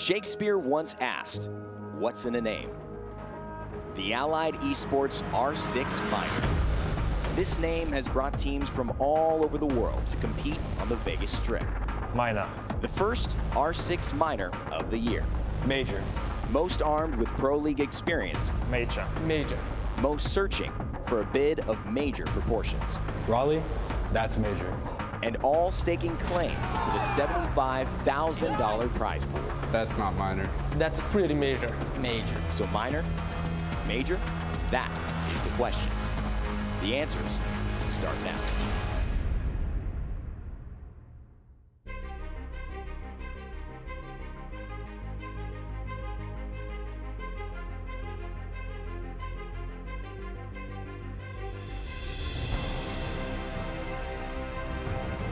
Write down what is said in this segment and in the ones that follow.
Shakespeare once asked, what's in a name? The Allied Esports R6 Minor. This name has brought teams from all over the world to compete on the Vegas Strip. Minor. The first R6 Minor of the year. Major. Most armed with Pro League experience. Major. Major. Most searching for a bid of major proportions. Raleigh, that's major. And all staking claim to the $75,000 prize pool. That's not minor. That's pretty major. Major. So minor, major, that is the question. The answers start now.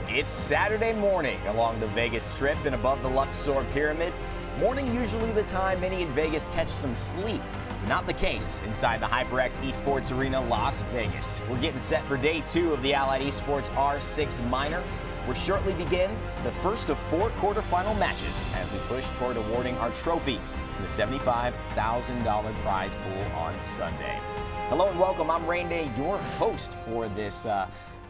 It's Saturday morning along the Vegas Strip and above the Luxor Pyramid. Morning usually the time many in Vegas catch some sleep. Not the case inside the HyperX Esports Arena, Las Vegas. We're getting set for day 2 of the Allied Esports R6 Minor. We'll shortly begin the first of 4 quarterfinal matches as we push toward awarding our trophy, the $75,000 prize pool on Sunday. Hello and welcome. I'm Rain Day, your host for this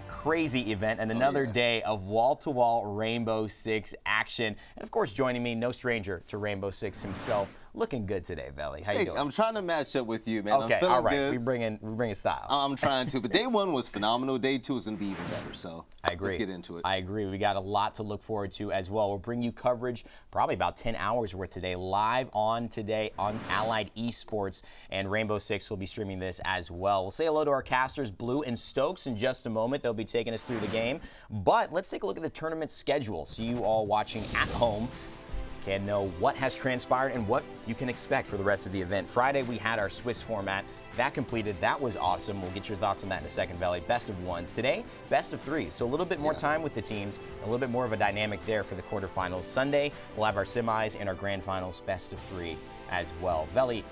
crazy event and another day of wall-to-wall Rainbow Six action. And of course, joining me, no stranger to Rainbow Six himself. Looking good today, Belly. How you doing? I'm trying to match up with you, man. Okay, I'm feeling all right. good. We bring in style. I'm trying to, but day 1 was phenomenal. Day 2 is going to be even better. So I agree. Let's get into it. I agree. We got a lot to look forward to as well. We'll bring you coverage, probably about 10 hours worth today, live on today on Allied Esports, and Rainbow Six will be streaming this as well. We'll say hello to our casters, Blue and Stokes, in just a moment. They'll be taking us through the game. But let's take a look at the tournament schedule so you all watching at home can know what has transpired and what you can expect for the rest of the event. Friday, we had our Swiss format. That completed. That was awesome. We'll get your thoughts on that in a second, Belly. Best of 1s. Today, best of 3s. So a little bit more time with the teams, a little bit more of a dynamic there for the quarterfinals. Sunday, we'll have our semis and our grand finals, best of 3 as well. Belly,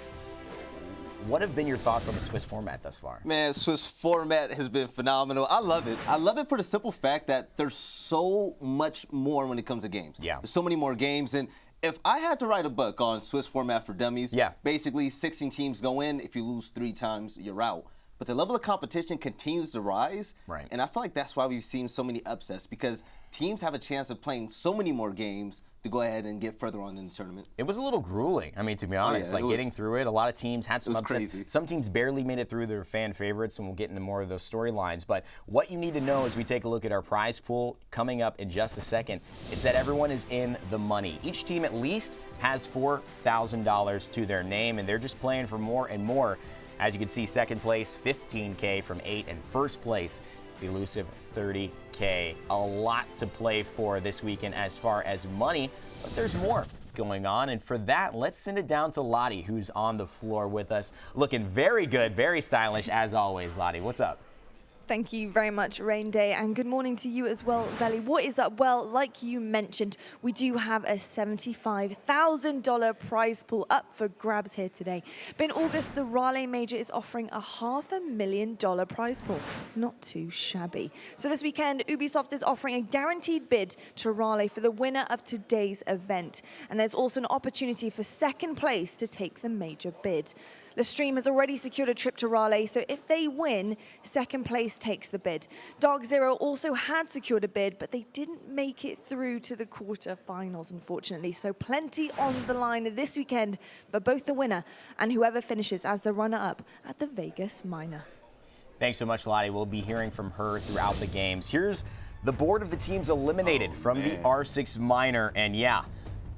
what have been your thoughts on the Swiss format thus far? Man, Swiss format has been phenomenal. I love it. I love it for the simple fact that there's so much more when it comes to games. Yeah. There's so many more games. And if I had to write a book on Swiss format for dummies, basically 16 teams go in. If you lose 3 times, you're out. But the level of competition continues to rise. Right. And I feel like that's why we've seen so many upsets, because teams have a chance of playing so many more games to go ahead and get further on in the tournament. It was a little grueling, I mean, to be honest. Getting through it, a lot of teams had some upsets. Crazy. Some teams barely made it through their fan favorites, and we'll get into more of those storylines. But what you need to know as we take a look at our prize pool coming up in just a second is that everyone is in the money. Each team at least has $4,000 to their name, and they're just playing for more and more. As you can see, second place, $15K from 8, and first place, the elusive $30K. A lot to play for this weekend as far as money, but there's more going on. And for that, let's send it down to Lottie, who's on the floor with us. Looking very good, very stylish as always, Lottie. What's up? Thank you very much, Rain Day, and good morning to you as well, Valley. What is up? Well, like you mentioned, we do have a $75,000 prize pool up for grabs here today. But in August, the Raleigh Major is offering a $500,000 prize pool. Not too shabby. So this weekend, Ubisoft is offering a guaranteed bid to Raleigh for the winner of today's event. And there's also an opportunity for second place to take the major bid. The stream has already secured a trip to Raleigh, so if they win, second place takes the bid. Dark Zero also had secured a bid, but they didn't make it through to the quarterfinals, unfortunately. So plenty on the line this weekend for both the winner and whoever finishes as the runner-up at the Vegas Minor. Thanks so much, Lottie. We'll be hearing from her throughout the games. Here's the board of the teams eliminated from the R6 Minor, and yeah,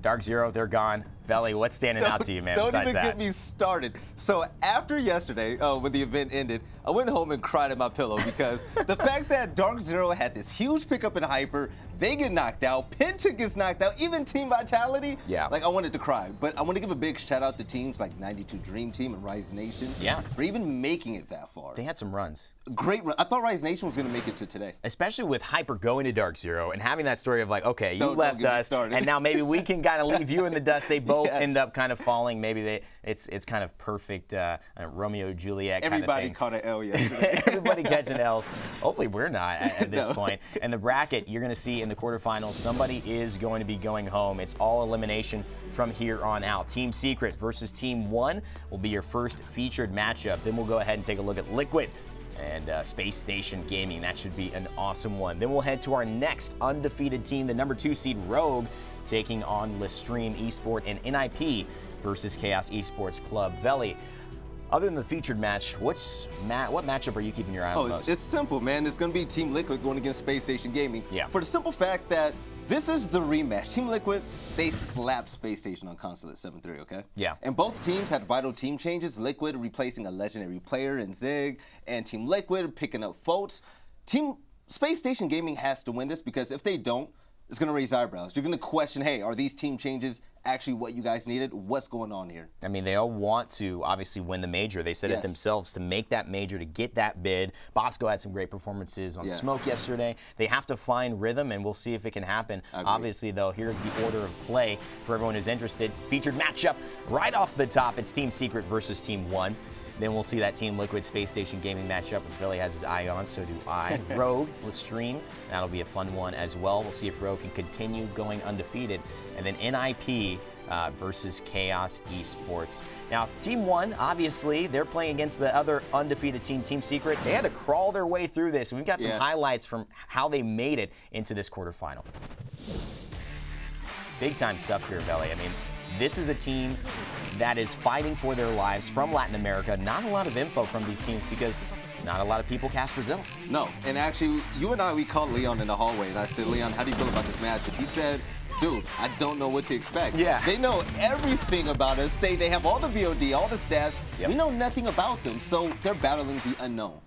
Dark Zero, they're gone. Belly, what's standing out to you, man, Don't besides even that? get me started. So after yesterday, when the event ended, I went home and cried at my pillow because the fact that Dark Zero had this huge pickup in Hyper, they get knocked out, Penta gets knocked out, even Team Vitality. Yeah. Like, I wanted to cry. But I want to give a big shout out to teams like 92 Dream Team and Rise Nation for even making it that far. They had some runs. Great run. I thought Rise Nation was going to make it to today. Especially with Hyper going to Dark Zero and having that story of like, okay, you Don't left get me us, started. and now maybe we can kind of leave you in the dust. They both both Yes. end up kind of falling. Maybe it's kind of perfect Romeo Juliet kind of Everybody thing. caught an L yesterday. Everybody catching L's. Hopefully we're not at this No. point. And the bracket, you're going to see in the quarterfinals, somebody is going to be going home. It's all elimination from here on out. Team Secret versus Team 1 will be your first featured matchup. Then we'll go ahead and take a look at Liquid and Space Station Gaming. That should be an awesome one. Then we'll head to our next undefeated team, the number 2 seed Rogue, taking on Lestream Esport and NIP versus Chaos Esports Club. Veli, other than the featured match, what matchup are you keeping your eye on most? It's simple, man. It's going to be Team Liquid going against Space Station Gaming. Yeah. For the simple fact that this is the rematch. Team Liquid, they slapped Space Station on console at 7-3, okay? Yeah. And both teams had vital team changes. Liquid replacing a legendary player in Zig, and Team Liquid picking up Fultz. Team Space Station Gaming has to win this because if they don't, it's going to raise eyebrows. You're going to question, hey, are these team changes actually what you guys needed? What's going on here? I mean, they all want to obviously win the major. They said it Yes. themselves to make that major, to get that bid. Bosco had some great performances on Yeah. Smoke yesterday. They have to find rhythm, and we'll see if it can happen. I agree. Obviously, though, here's the order of play for everyone who's interested. Featured matchup right off the top. It's Team Secret versus Team 1. Then we'll see that Team Liquid Space Station Gaming matchup, which Billy has his eye on, so do I. Rogue, Lestream, that'll be a fun one as well. We'll see if Rogue can continue going undefeated. And then NIP versus Chaos Esports. Now, Team 1, obviously, they're playing against the other undefeated team, Team Secret. They had to crawl their way through this. And we've got some Yeah. highlights from how they made it into this quarterfinal. Big time stuff here, Belly. I mean, this is a team that is fighting for their lives from Latin America. Not a lot of info from these teams because not a lot of people cast Brazil. No, and actually, you and I, we called Leon in the hallway, and I said, Leon, how do you feel about this match? And he said, dude, I don't know what to expect. Yeah. They know everything about us. They have all the VOD, all the stats. Yep. We know nothing about them, so they're battling the unknown.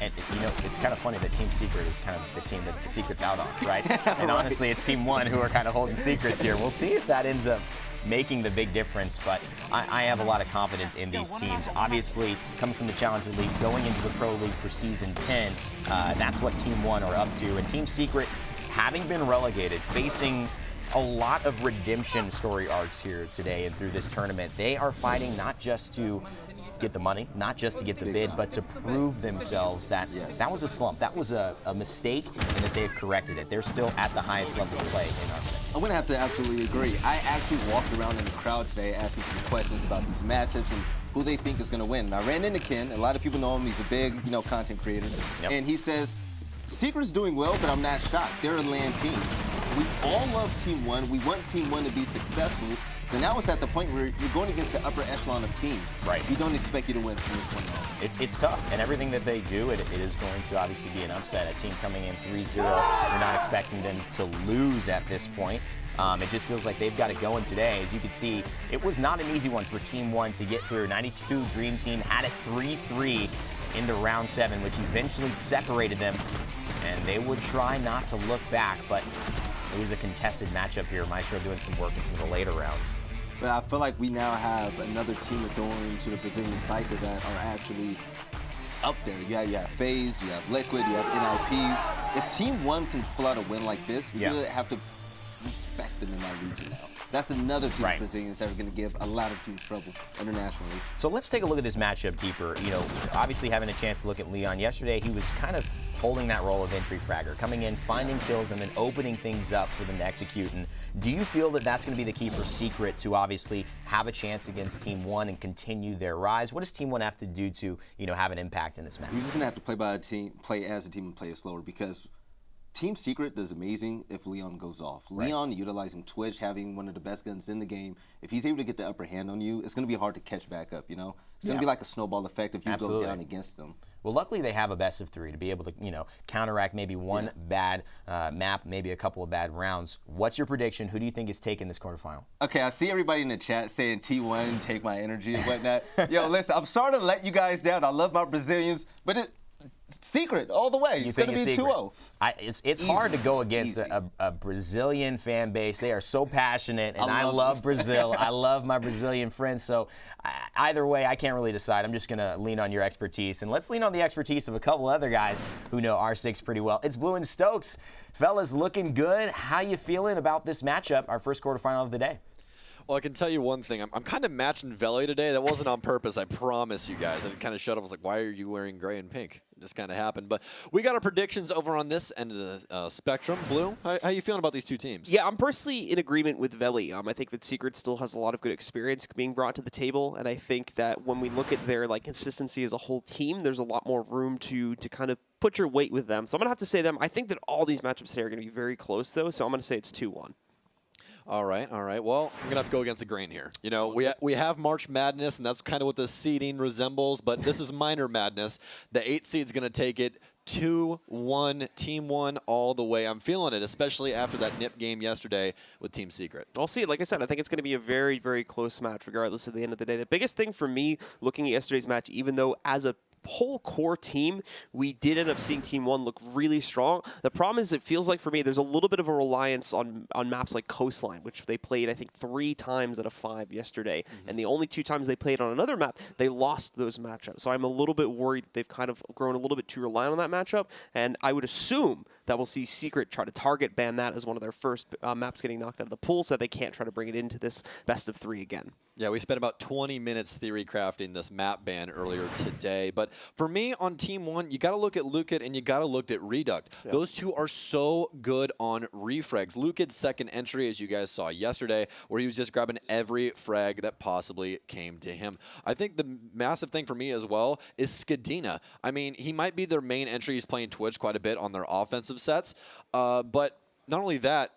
And, you know, it's kind of funny that Team Secret is kind of the team that the secret's out on, right? And honestly, it's Team 1 who are kind of holding secrets here. We'll see if that ends up making the big difference, but I have a lot of confidence in these teams. Obviously, coming from the Challenger League, going into the Pro League for Season 10, that's what Team 1 are up to. And Team Secret, having been relegated, facing a lot of redemption story arcs here today and through this tournament, they are fighting not just to get the money, not just to get the bid, but to prove themselves that that was a slump, that was a mistake, and that they've corrected it. They're still at the highest level of play in our play. I'm going to have to absolutely agree. I actually walked around in the crowd today asking some questions about these matchups and who they think is going to win. And I ran into Ken. A lot of people know him. He's a big, content creator. Yep. And he says, Secret's doing well, but I'm not shocked. They're a LAN team. We all love Team 1. We want Team 1 to be successful. But now it's at the point where you're going against the upper echelon of teams. Right. We don't expect you to win from this point on. It's tough, and everything that they do, it is going to obviously be an upset. A team coming in 3-0, you're not expecting them to lose at this point. It just feels like they've got it going today. As you can see, it was not an easy one for Team 1 to get through. 92 Dream Team had it 3-3 into round 7, which eventually separated them, and they would try not to look back, but it was a contested matchup here. Maestro doing some work in some of the later rounds. But I feel like we now have another team going to the Brazilian cycle that are actually up there. You have FaZe, you have Liquid, you have NIP. If Team 1 can pull out a win like this, we really have to respect them in that region now. That's another team of Brazilians that are going to give a lot of teams trouble internationally. So let's take a look at this matchup deeper. Obviously having a chance to look at Leon yesterday, he was kind of holding that role of entry fragger, coming in, finding kills, and then opening things up for them to execute. And do you feel that that's going to be the key for Secret to obviously have a chance against Team 1 and continue their rise? What does Team 1 have to do to, have an impact in this match? You're just going to have to play as a team and play it slower because Team Secret does amazing if Leon goes off. Leon utilizing Twitch, having one of the best guns in the game, if he's able to get the upper hand on you, it's going to be hard to catch back up, It's going to be like a snowball effect if you go down against them. Well, luckily they have a best of 3 to be able to, counteract maybe one bad map, maybe a couple of bad rounds. What's your prediction? Who do you think is taking this quarterfinal? Okay, I see everybody in the chat saying T1, take my energy and whatnot. Yo, listen, I'm sorry to let you guys down. I love my Brazilians, but Secret all the way. It's going to be 2-0. It's hard to go against a Brazilian fan base. They are so passionate, and I love Brazil. I love my Brazilian friends. So either way, I can't really decide. I'm just going to lean on your expertise. And let's lean on the expertise of a couple other guys who know R6 pretty well. It's Blue and Stokes. Fellas, looking good. How you feeling about this matchup, our first quarterfinal of the day? Well, I can tell you one thing. I'm kind of matching Veli today. That wasn't on purpose, I promise you guys. And it kind of showed up. I was like, why are you wearing gray and pink? It just kind of happened. But we got our predictions over on this end of the spectrum. Blue, how you feeling about these two teams? Yeah, I'm personally in agreement with Veli. I think that Secret still has a lot of good experience being brought to the table. And I think that when we look at their consistency as a whole team, there's a lot more room to kind of put your weight with them. So I'm going to have to say them. I think that all these matchups today are going to be very close, though. So I'm going to say it's 2-1. All right. Well, I'm going to have to go against the grain here. You know, we have March Madness, and that's kind of what the seeding resembles, but this is minor madness. The 8 seed's going to take it 2-1, Team 1 all the way. I'm feeling it, especially after that NIP game yesterday with Team Secret. I'll see it. Like I said, I think it's going to be a very, very close match, regardless at the end of the day. The biggest thing for me looking at yesterday's match, even though as a whole core team, we did end up seeing Team 1 look really strong. The problem is it feels like for me there's a little bit of a reliance on maps like Coastline, which they played I think 3 times out of 5 yesterday. And the only 2 times they played on another map, they lost those matchups. So I'm a little bit worried that they've kind of grown a little bit too reliant on that matchup, and I would assume that we'll see Secret try to target ban that as one of their first maps getting knocked out of the pool so that they can't try to bring it into this best of 3 again. Yeah, we spent about 20 minutes theory crafting this map ban earlier today. But for me, on Team 1, you got to look at Lukid and you got to look at Reduct. Yep. Those two are so good on refrags. Lukid's second entry, as you guys saw yesterday, where he was just grabbing every frag that possibly came to him. I think the massive thing for me as well is Skadina. I mean, he might be their main entry. He's playing Twitch quite a bit on their offensive sets. But not only that,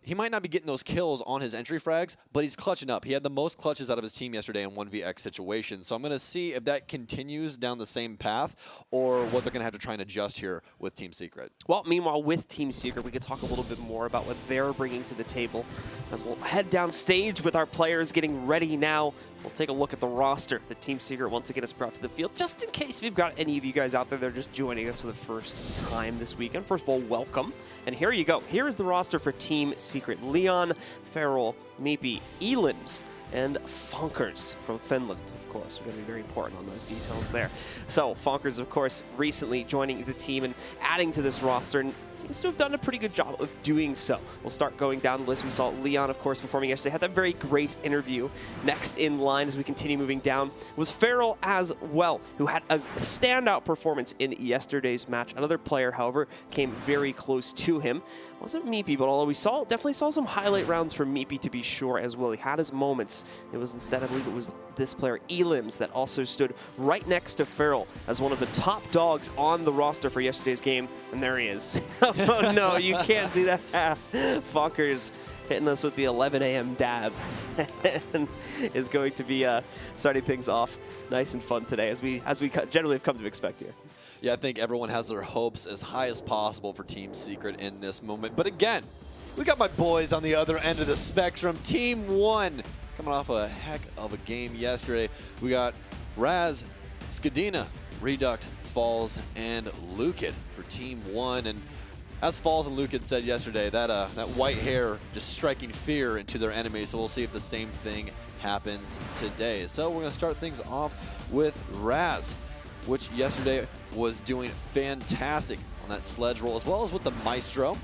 he might not be getting those kills on his entry frags, but he's clutching up. He had the most clutches out of his team yesterday in 1vx situations. So I'm going to see if that continues down the same path or what they're going to have to try and adjust here with Team Secret. Well, meanwhile, with Team Secret, we could talk a little bit more about what they're bringing to the table as we'll head down stage with our players getting ready now. We'll take a look at the roster that Team Secret once again has brought to the field, just in case we've got any of you guys out there that are just joining us for the first time this weekend. First of all, welcome. And here you go. Here is the roster for Team Secret. Leon, Feral, Meepy, Elims, and Fonkers from Finland, of course. We're going to be very important on those details there. So, Fonkers, of course, recently joining the team and adding to this roster, and seems to have done a pretty good job of doing so. We'll start going down the list. We saw Leon, of course, performing yesterday. Had that very great interview. Next in line, as we continue moving down, was Feral as well, who had a standout performance in yesterday's match. Another player, however, came very close to him. Wasn't Meepy, but although we definitely saw some highlight rounds from Meepy to be sure as well. He had his moments. It was instead, I believe it was this player, Elims, that also stood right next to Feral as one of the top dogs on the roster for yesterday's game. And there he is. Oh no, you can't do that. Fonkers hitting us with the 11 a.m. dab and is going to be starting things off nice and fun today, as we generally have come to expect here. Yeah, I think everyone has their hopes as high as possible for Team Secret in this moment. But again, we got my boys on the other end of the spectrum. Team 1 coming off a heck of a game yesterday. We got Raz, Skadina, Reduct, Falls, and Lukid for Team 1. And as Falls and Lukid said yesterday, that white hair just striking fear into their enemies. So we'll see if the same thing happens today. So we're going to start things off with Raz, which yesterday was doing fantastic on that sledge roll, as well as with the Maestro.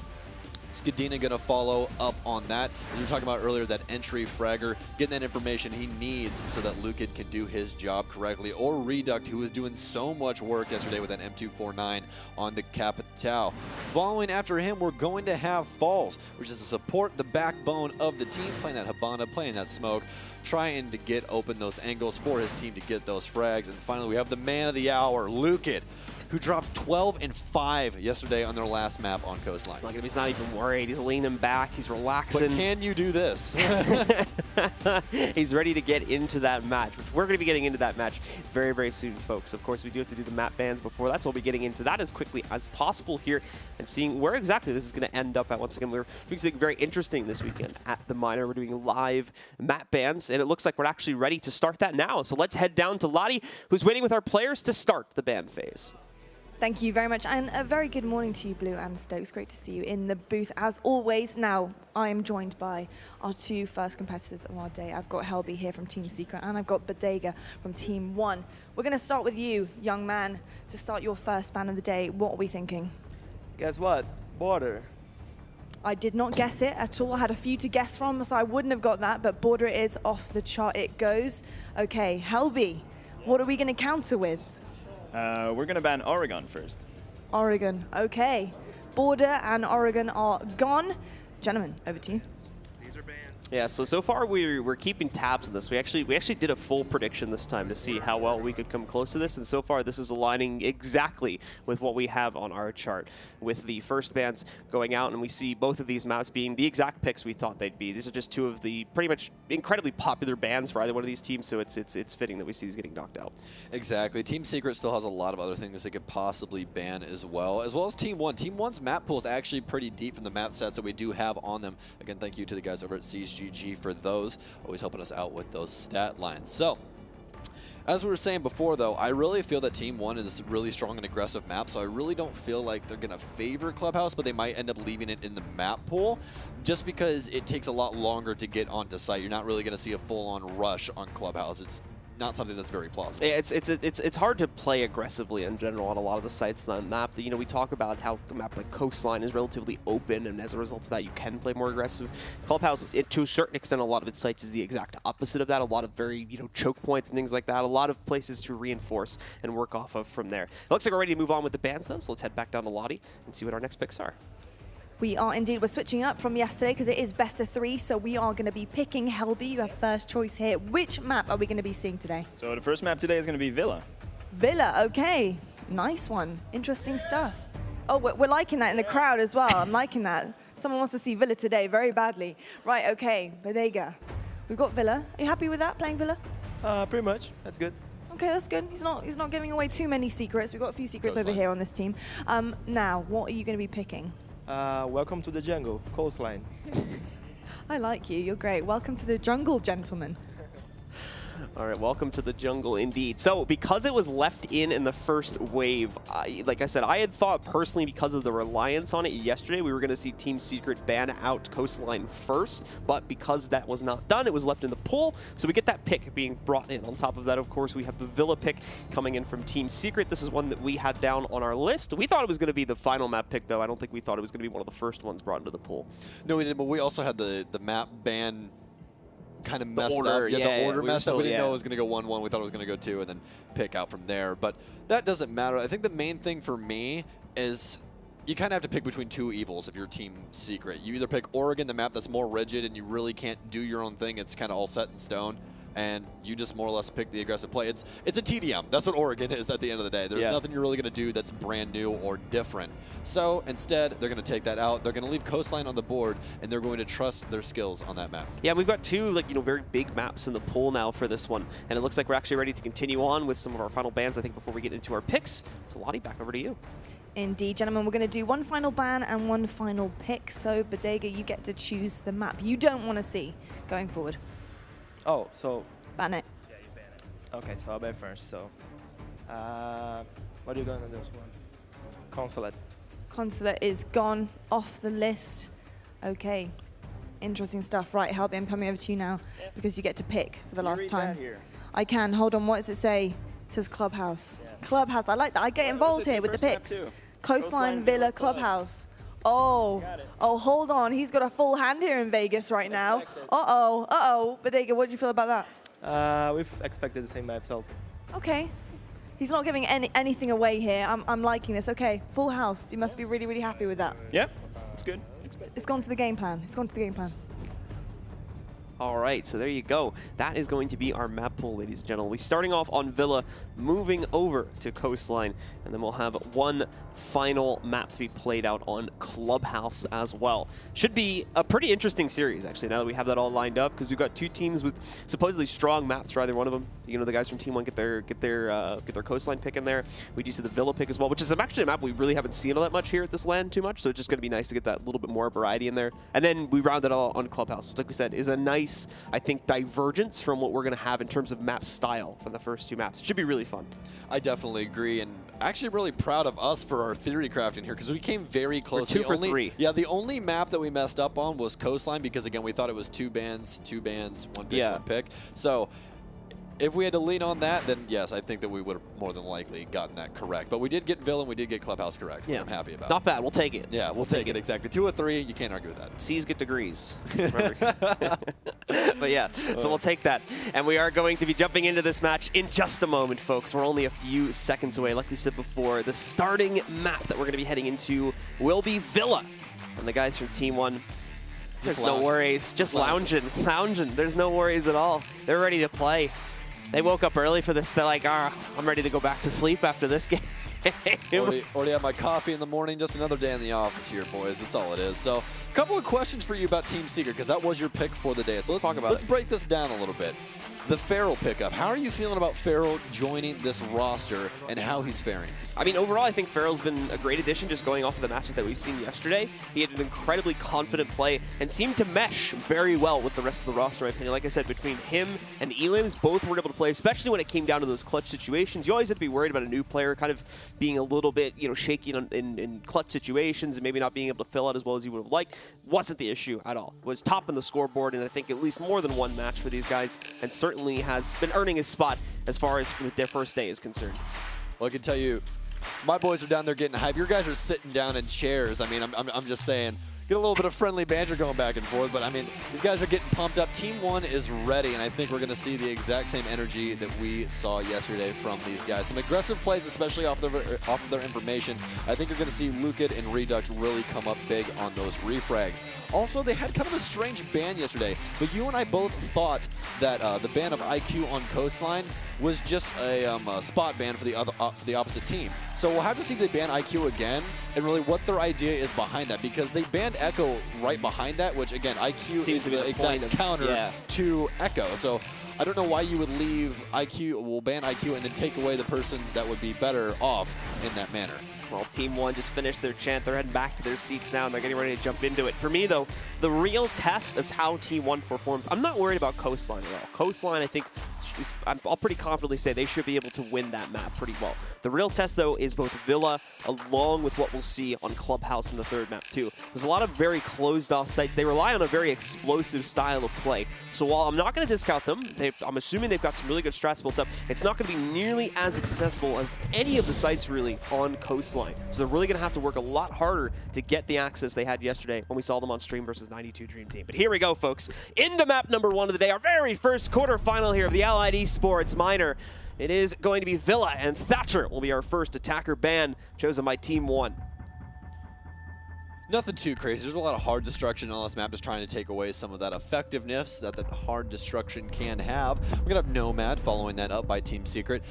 Skadina going to follow up on that. And you were talking about earlier, that entry fragger, getting that information he needs so that Lukid can do his job correctly. Or Reduct, who was doing so much work yesterday with that M249 on the Capital. Following after him, we're going to have Falls, which is to support the backbone of the team, playing that Habana, playing that smoke, trying to get open those angles for his team to get those frags. And finally, we have the man of the hour, Lukid, who dropped 12 and 5 yesterday on their last map on Coastline. Look at him, he's not even worried. He's leaning back, he's relaxing. But can you do this? He's ready to get into that match, which we're going to be getting into that match very, very soon, folks. Of course, we do have to do the map bans before that, so we'll be getting into that as quickly as possible here and seeing where exactly this is going to end up at. Once again, we're doing something very interesting this weekend at the Minor. We're doing live map bans, and it looks like we're actually ready to start that now. So let's head down to Lottie, who's waiting with our players to start the ban phase. Thank you very much, and a very good morning to you, Blue and Stokes. Great to see you in the booth as always. Now, I am joined by our 2 first competitors of our day. I've got Helby here from Team Secret, and I've got Bodega from Team 1. We're going to start with you, young man, to start your first ban of the day. What are we thinking? Guess what? Border. I did not guess it at all. I had a few to guess from, so I wouldn't have got that, but border it is, off the chart it goes. Okay, Helby, what are we going to counter with? We're going to ban Oregon first. Oregon, okay. Border and Oregon are gone. Gentlemen, over to you. Yeah, so far we're keeping tabs on this. We actually did a full prediction this time to see how well we could come close to this, and so far this is aligning exactly with what we have on our chart, with the first bans going out, and we see both of these maps being the exact picks we thought they'd be. These are just two of the pretty much incredibly popular bans for either one of these teams, so it's fitting that we see these getting knocked out. Exactly. Team Secret still has a lot of other things they could possibly ban as well as Team 1. Team 1's map pool is actually pretty deep from the map stats that we do have on them. Again, thank you to the guys over at GG for those, always helping us out with those stat lines. So, as we were saying before, though, I really feel that Team 1 is really strong and aggressive map, so I really don't feel like they're going to favor Clubhouse, but they might end up leaving it in the map pool just because it takes a lot longer to get onto site. You're not really going to see a full-on rush on Clubhouse. It's not something that's very plausible. It's hard to play aggressively in general on a lot of the sites on the map. You know, we talk about how a map like Coastline is relatively open, and as a result of that, you can play more aggressive. Clubhouse, to a certain extent, a lot of its sites is the exact opposite of that. A lot of very, choke points and things like that. A lot of places to reinforce and work off of from there. It looks like we're ready to move on with the bans, though, so let's head back down to Lottie and see what our next picks are. We are indeed. We're switching up from yesterday because it is best of 3, so we are going to be picking Helby. You have first choice here. Which map are we going to be seeing today? So the first map today is going to be Villa. Villa, okay. Nice one. Interesting stuff. Oh, we're liking that in the crowd as well. I'm liking that. Someone wants to see Villa today very badly. Right, okay, Bodega. We've got Villa. Are you happy with that, playing Villa? Pretty much. That's good. Okay, that's good. He's not giving away too many secrets. We've got a few secrets over here on this team. Now, what are you going to be picking? Welcome to the jungle, Coastline. I like you. You're great. Welcome to the jungle, gentlemen. All right, welcome to the jungle indeed. So because it was left in the first wave, like I said, I had thought personally because of the reliance on it yesterday, we were going to see Team Secret ban out Coastline first, but because that was not done, it was left in the pool. So we get that pick being brought in. On top of that, of course, we have the Villa pick coming in from Team Secret. This is one that we had down on our list. We thought it was going to be the final map pick, though. I don't think we thought it was going to be one of the first ones brought into the pool. No, we didn't, but we also had the map ban kind of messed order, up. Yeah, the order messed up. We didn't know it was going to go 1-1. We thought it was going to go 2 and then pick out from there. But that doesn't matter. I think the main thing for me is you kind of have to pick between two evils if you're Team Secret. You either pick Oregon, the map that's more rigid and you really can't do your own thing. It's kind of all set in stone. And you just more or less pick the aggressive play. It's a TDM. That's what Oregon is at the end of the day. There's nothing you're really going to do that's brand new or different. So instead, they're going to take that out. They're going to leave Coastline on the board, and they're going to trust their skills on that map. Yeah, we've got two very big maps in the pool now for this one, and it looks like we're actually ready to continue on with some of our final bans. I think before we get into our picks. So Lottie, back over to you. Indeed, gentlemen, we're going to do one final ban and one final pick. So Bodega, you get to choose the map you don't want to see going forward. Oh, so... Ban it. Yeah, you ban it. Okay, so I'll ban first, so... what are you going to do? Consulate. Consulate is gone off the list. Okay. Interesting stuff. Right, Helby, I'm coming over to you now because you get to pick for the last time. Here. I can. Hold on. What does it say? It says Clubhouse. Yes. Us. I like that. I get involved here with the picks. Coastline, Villa, Clubhouse. Oh, hold on. He's got a full hand here in Vegas right now. Uh-oh. Bodega, what do you feel about that? We've expected the same map, so... Okay. He's not giving anything away here. I'm liking this. Okay, full house. You must be really, really happy with that. Yeah, it's good. It's gone to the game plan. All right, so there you go. That is going to be our map pool, ladies and gentlemen. We're starting off on Villa, moving over to Coastline, and then we'll have one final map to be played out on Clubhouse as well. Should be a pretty interesting series, actually, now that we have that all lined up, because we've got two teams with supposedly strong maps for either one of them. You know, the guys from Team 1 get their Coastline pick in there. We do see the Villa pick as well, which is actually a map we really haven't seen all that much here at this LAN too much, so it's just going to be nice to get that little bit more variety in there. And then we round it all on Clubhouse, which, like we said, is a nice, I think, divergence from what we're going to have in terms of map style from the first two maps. It should be really fun. I definitely agree, and actually really proud of us for our theory crafting here because we came very close. We're 2 for 3. Yeah, the only map that we messed up on was Coastline because, again, we thought it was two bans, one pick, one pick. So if we had to lean on that, then yes, I think that we would have more than likely gotten that correct. But we did get Villa and we did get Clubhouse correct. Yeah. I'm happy about Not bad. We'll take it. Yeah, we'll take it, exactly. 2 of 3, you can't argue with that. C's get degrees. But yeah, so we'll take that. And we are going to be jumping into this match in just a moment, folks. We're only a few seconds away. Like we said before, the starting map that we're going to be heading into will be Villa. And the guys from Team 1, there's no worries. Just lounging. There's no worries at all. They're ready to play. They woke up early for this. They're like, I'm ready to go back to sleep after this game. Already have my coffee in the morning. Just another day in the office here, boys. That's all it is. So, a couple of questions for you about Team Secret, because that was your pick for the day. So let's break this down a little bit. The Farrell pickup. How are you feeling about Farrell joining this roster and how he's faring? I mean, overall, I think Farrell's been a great addition just going off of the matches that we've seen yesterday. He had an incredibly confident play and seemed to mesh very well with the rest of the roster, in my opinion. Like I said, between him and Elims, both were able to play, especially when it came down to those clutch situations. You always have to be worried about a new player kind of being a little bit, shaky in clutch situations and maybe not being able to fill out as well as you would have liked. Wasn't the issue at all. Was top on the scoreboard, and I think at least more than one match for these guys, and certainly has been earning his spot as far as their first day is concerned. Well, I can tell you, my boys are down there getting hype. Your guys are sitting down in chairs. I mean, I'm just saying, get a little bit of friendly banter going back and forth. But, I mean, these guys are getting pumped up. Team 1 is ready, and I think we're going to see the exact same energy that we saw yesterday from these guys. Some aggressive plays, especially off of their information. I think you're going to see Lukid and Redux really come up big on those refrags. Also, they had kind of a strange ban yesterday, but you and I both thought that the ban of IQ on Coastline was just a spot ban for the opposite team. So we'll have to see if they ban IQ again and really what their idea is behind that, because they banned Echo right behind that, which again, IQ Seems is to be the the exact point of- counter to Echo. So I don't know why you would leave IQ, will ban IQ and then take away the person that would be better off in that manner. Well, Team 1 just finished their chant. They're heading back to their seats now, and they're getting ready to jump into it. For me, though, the real test of how Team 1 performs, I'm not worried about Coastline at all. Coastline, I think, I'll pretty confidently say they should be able to win that map pretty well. The real test, though, is both Villa along with what we'll see on Clubhouse in the third map, too. There's a lot of very closed-off sites. They rely on a very explosive style of play. So while I'm not going to discount them, I'm assuming they've got some really good strats built up, it's not going to be nearly as accessible as any of the sites, really, on Coastline. So they're really going to have to work a lot harder to get the access they had yesterday when we saw them on stream versus 92 Dream Team. But here we go, folks. Into map number 1 of the day, our very first quarterfinal here of the Allied Esports Minor. It is going to be Villa, and Thatcher will be our first attacker ban, chosen by Team 1. Nothing too crazy. There's a lot of hard destruction on this map, just trying to take away some of that effectiveness that hard destruction can have. We're going to have Nomad following that up by Team Secret.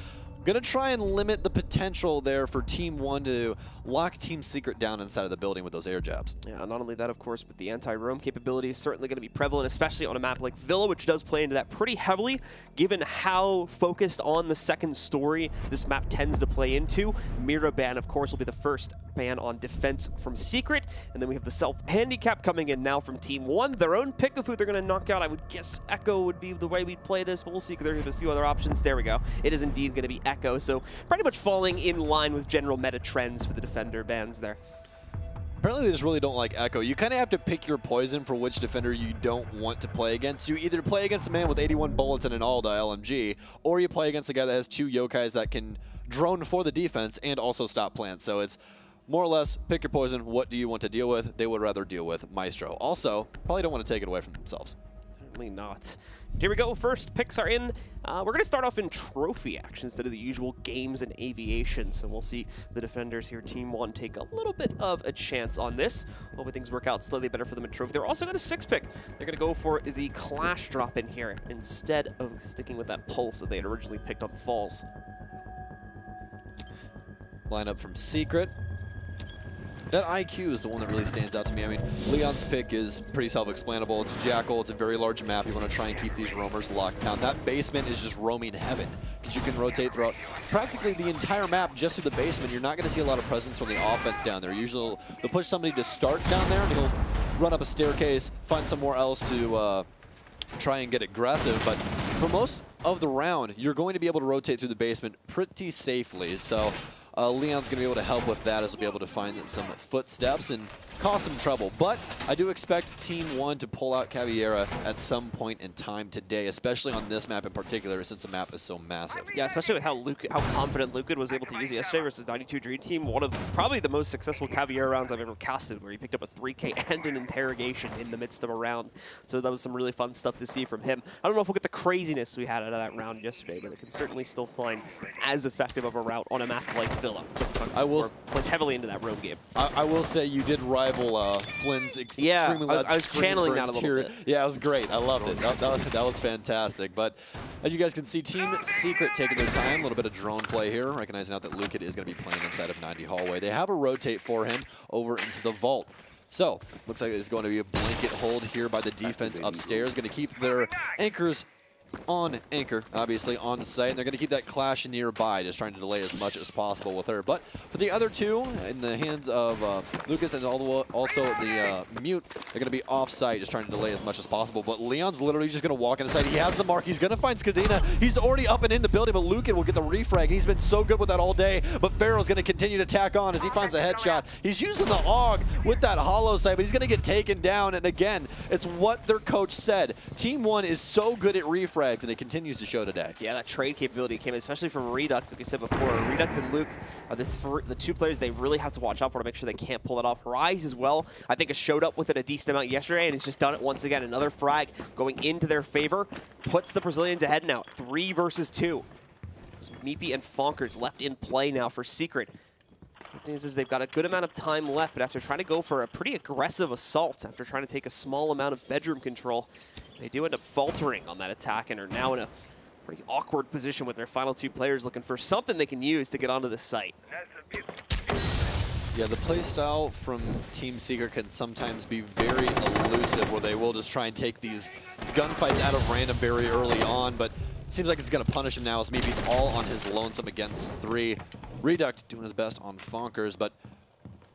Going to try and limit the potential there for Team 1 to lock Team Secret down inside of the building with those air jabs. Yeah, not only that, of course, but the anti-roam capability is certainly going to be prevalent, especially on a map like Villa, which does play into that pretty heavily, given how focused on the second story this map tends to play into. Mira ban, of course, will be the first ban on defense from Secret, and then we have the self-handicap coming in now from Team 1. Their own pick of who they're going to knock out. I would guess Echo would be the way we'd play this, but we'll see, because there's a few other options. There we go. It is indeed going to be Echo, so pretty much falling in line with general meta trends for the defender bans there. Apparently they just really don't like Echo. You kind of have to pick your poison for which defender you don't want to play against. You either play against a man with 81 bullets and an Alda LMG, or you play against a guy that has 2 yokais that can drone for the defense and also stop plants. So it's more or less, pick your poison. What do you want to deal with? They would rather deal with Maestro. Also, probably don't want to take it away from themselves. Certainly not. Here we go. First picks are in. We're going to start off in trophy action instead of the usual games and aviation. So we'll see the defenders here, Team 1, take a little bit of a chance on this. Hopefully things work out slightly better for them in trophy. They're also going to 6-pick. They're going to go for the Clash drop in here instead of sticking with that Pulse that they had originally picked on Falls. Lineup from Secret. That IQ is the one that really stands out to me. I mean, Leon's pick is pretty self-explanable. It's Jackal. It's a very large map. You want to try and keep these roamers locked down. That basement is just roaming heaven because you can rotate throughout practically the entire map just through the basement. You're not going to see a lot of presence from the offense down there. Usually they'll push somebody to start down there, and he'll run up a staircase, find somewhere else to try and get aggressive. But for most of the round, you're going to be able to rotate through the basement pretty safely. So Leon's going to be able to help with that as he'll be able to find some footsteps and cause some trouble. But I do expect Team 1 to pull out Caveira at some point in time today, especially on this map in particular, since the map is so massive. Yeah, especially with how confident Lucan was able to use yesterday versus 92 Dream Team. One of probably the most successful Caveira rounds I've ever casted, where he picked up a 3K and an interrogation in the midst of a round. So that was some really fun stuff to see from him. I don't know if we'll get the craziness we had out of that round yesterday, but it can certainly still find as effective of a route on a map like Villa. I will plays heavily into that roam game. I will say you did rival Flynn's extremely loud I was scream channeling for that a little interior. bit. Yeah, it was great. I loved it. That was fantastic. But as you guys can see, Team Secret taking their time. A little bit of drone play here, recognizing out that Lucan is going to be playing inside of 90 hallway. They have a rotate for him over into the vault. So, looks like there's going to be a blanket hold here by the defense upstairs. Going to keep their anchors on anchor, obviously, on the site. And they're going to keep that clash nearby, just trying to delay as much as possible with her. But for the other two, in the hands of Lucas and also the Mute, they're going to be off-site, just trying to delay as much as possible. But Leon's literally just going to walk inside. He has the mark. He's going to find Skadina. He's already up and in the building, but Lucan will get the refrag. He's been so good with that all day. But Pharaoh's going to continue to tack on as he finds a headshot. He's using the AUG with that hollow sight, but he's going to get taken down. And again, it's what their coach said. Team 1 is so good at refrags, and it continues to show today. Yeah, that trade capability came in, especially from Reduct, like I said before. Reduct and Luke are the two players they really have to watch out for to make sure they can't pull it off. Rise as well, I think, has showed up with it a decent amount yesterday, and he's just done it once again. Another frag going into their favor puts the Brazilians ahead now, 3 versus 2. Meepy and Fonkers left in play now for Secret. The news is they've got a good amount of time left, but after trying to go for a pretty aggressive assault, after trying to take a small amount of bedroom control, they do end up faltering on that attack and are now in a pretty awkward position with their final 2 players looking for something they can use to get onto the site. Yeah, the play style from Team Secret can sometimes be very elusive, where they will just try and take these gunfights out of random very early on, but seems like it's going to punish him now as maybe he's all on his lonesome against 3. Reduct doing his best on Fonkers, but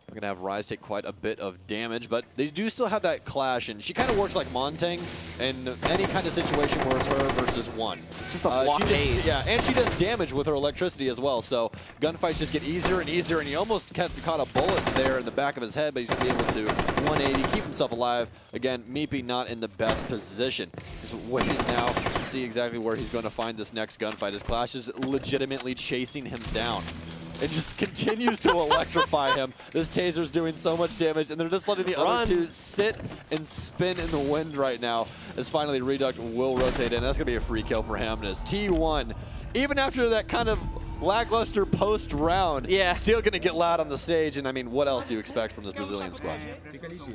we're going to have Rise take quite a bit of damage, but they do still have that clash, and she kind of works like Montang in any kind of situation where it's her versus 1. Just a blockade. Yeah, and she does damage with her electricity as well, so gunfights just get easier and easier, and he almost caught a bullet there in the back of his head, but he's going to be able to 180, keep himself alive. Again, Meepy not in the best position. He's waiting now to see exactly where he's going to find this next gunfight. His Clash is legitimately chasing him down. It just continues to electrify him. This taser's doing so much damage, and they're just letting the other 2 sit and spin in the wind right now, as finally Reduct will rotate in. That's going to be a free kill for him. And as T1, even after that kind of lackluster post round, still going to get loud on the stage. And I mean, what else do you expect from this Brazilian squad?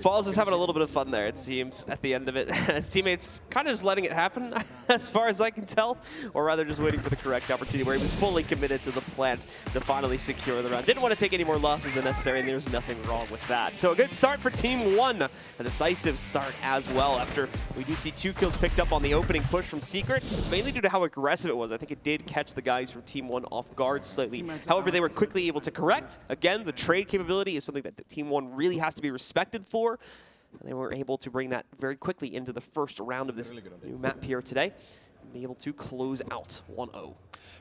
Falls is having a little bit of fun there, it seems, at the end of it. His teammates kind of just letting it happen, as far as I can tell, or rather just waiting for the correct opportunity, where he was fully committed to the plant to finally secure the round. Didn't want to take any more losses than necessary, and there's nothing wrong with that. So a good start for Team 1, a decisive start as well, after we do see 2 kills picked up on the opening push from Secret. It's mainly due to how aggressive it was. I think it did catch the guys from Team 1 off guard slightly. However, they were quickly able to correct. Again, the trade capability is something that the Team 1 really has to be respected for. They were able to bring that very quickly into the first round of this new map here today and be able to close out 1-0.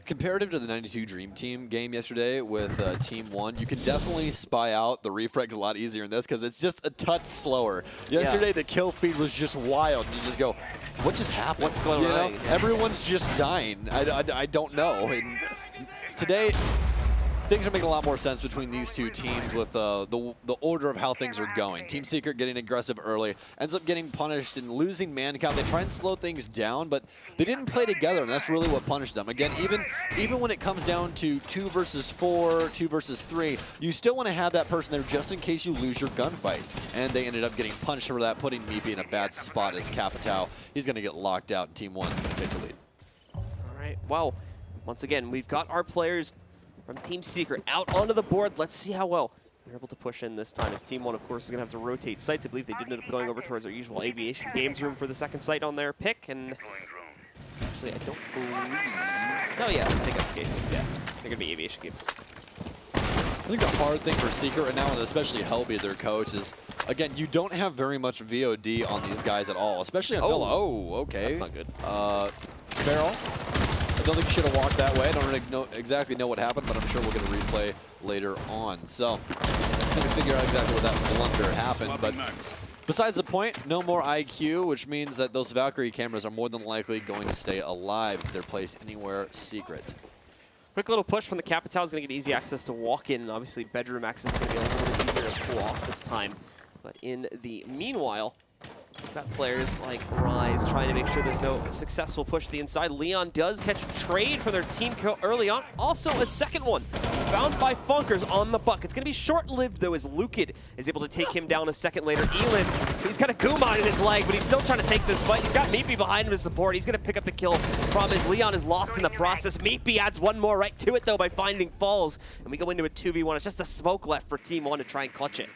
Comparative to the 92 Dream Team game yesterday with Team 1, you can definitely spy out the refrags a lot easier in this because it's just a touch slower. Yesterday, the kill feed was just wild. You just go, what just happened? What's going on? Everyone's just dying. I don't know. And today, things are making a lot more sense between these 2 teams with the order of how things are going. Team Secret getting aggressive early, ends up getting punished and losing man count. They try and slow things down, but they didn't play together, and that's really what punished them. Again, even when it comes down to 2 versus 4, 2 versus 3, you still want to have that person there just in case you lose your gunfight. And they ended up getting punished for that, putting Meepy in a bad spot as Capitao. He's going to get locked out, and Team 1 can take the lead. All right, well, once again, we've got our players from Team Secret out onto the board. Let's see how well they're able to push in this time, as Team 1, of course, is going to have to rotate sites. I believe they did end up going over towards their usual Aviation Games room for the second site on their pick, and actually, I don't believe... No, yeah, I think that's the case. Yeah, they're going to be Aviation Games. I think the hard thing for Secret right now, and especially Helby, their coach, is, again, you don't have very much VOD on these guys at all, especially on Villa. Oh, okay. That's not good. Barrel. don't think he should have walked that way. I don't really exactly know what happened, but I'm sure we'll get a replay later on. So, trying to figure out exactly what that blunder happened. But besides the point, no more IQ, which means that those Valkyrie cameras are more than likely going to stay alive if they're placed anywhere secret. Quick little push from the Capital is going to get easy access to walk in. And obviously, bedroom access is going to be a little bit easier to pull off this time. But in the meanwhile, we've got players like Rise trying to make sure there's no successful push to the inside. Leon does catch a trade for their team kill early on. Also a second one found by Funkers on the buck. It's going to be short-lived, though, as Lukid is able to take him down a second later. Elims, he's got a Gumon in his leg, but he's still trying to take this fight. He's got Meepy behind him to support. He's going to pick up the kill. Problem is Leon is lost in the process. Meepy adds one more right to it, though, by finding Falls. And we go into a 2v1. It's just the smoke left for Team 1 to try and clutch it.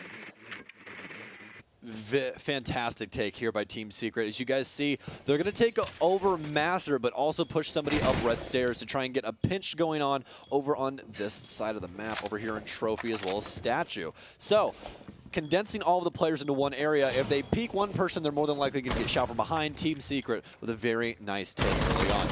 Fantastic take here by Team Secret. As you guys see, they're going to take over Master, but also push somebody up red stairs to try and get a pinch going on over on this side of the map, over here in Trophy as well as Statue. So, condensing all of the players into one area, if they peek one person, they're more than likely going to get shot from behind. Team Secret with a very nice take early on.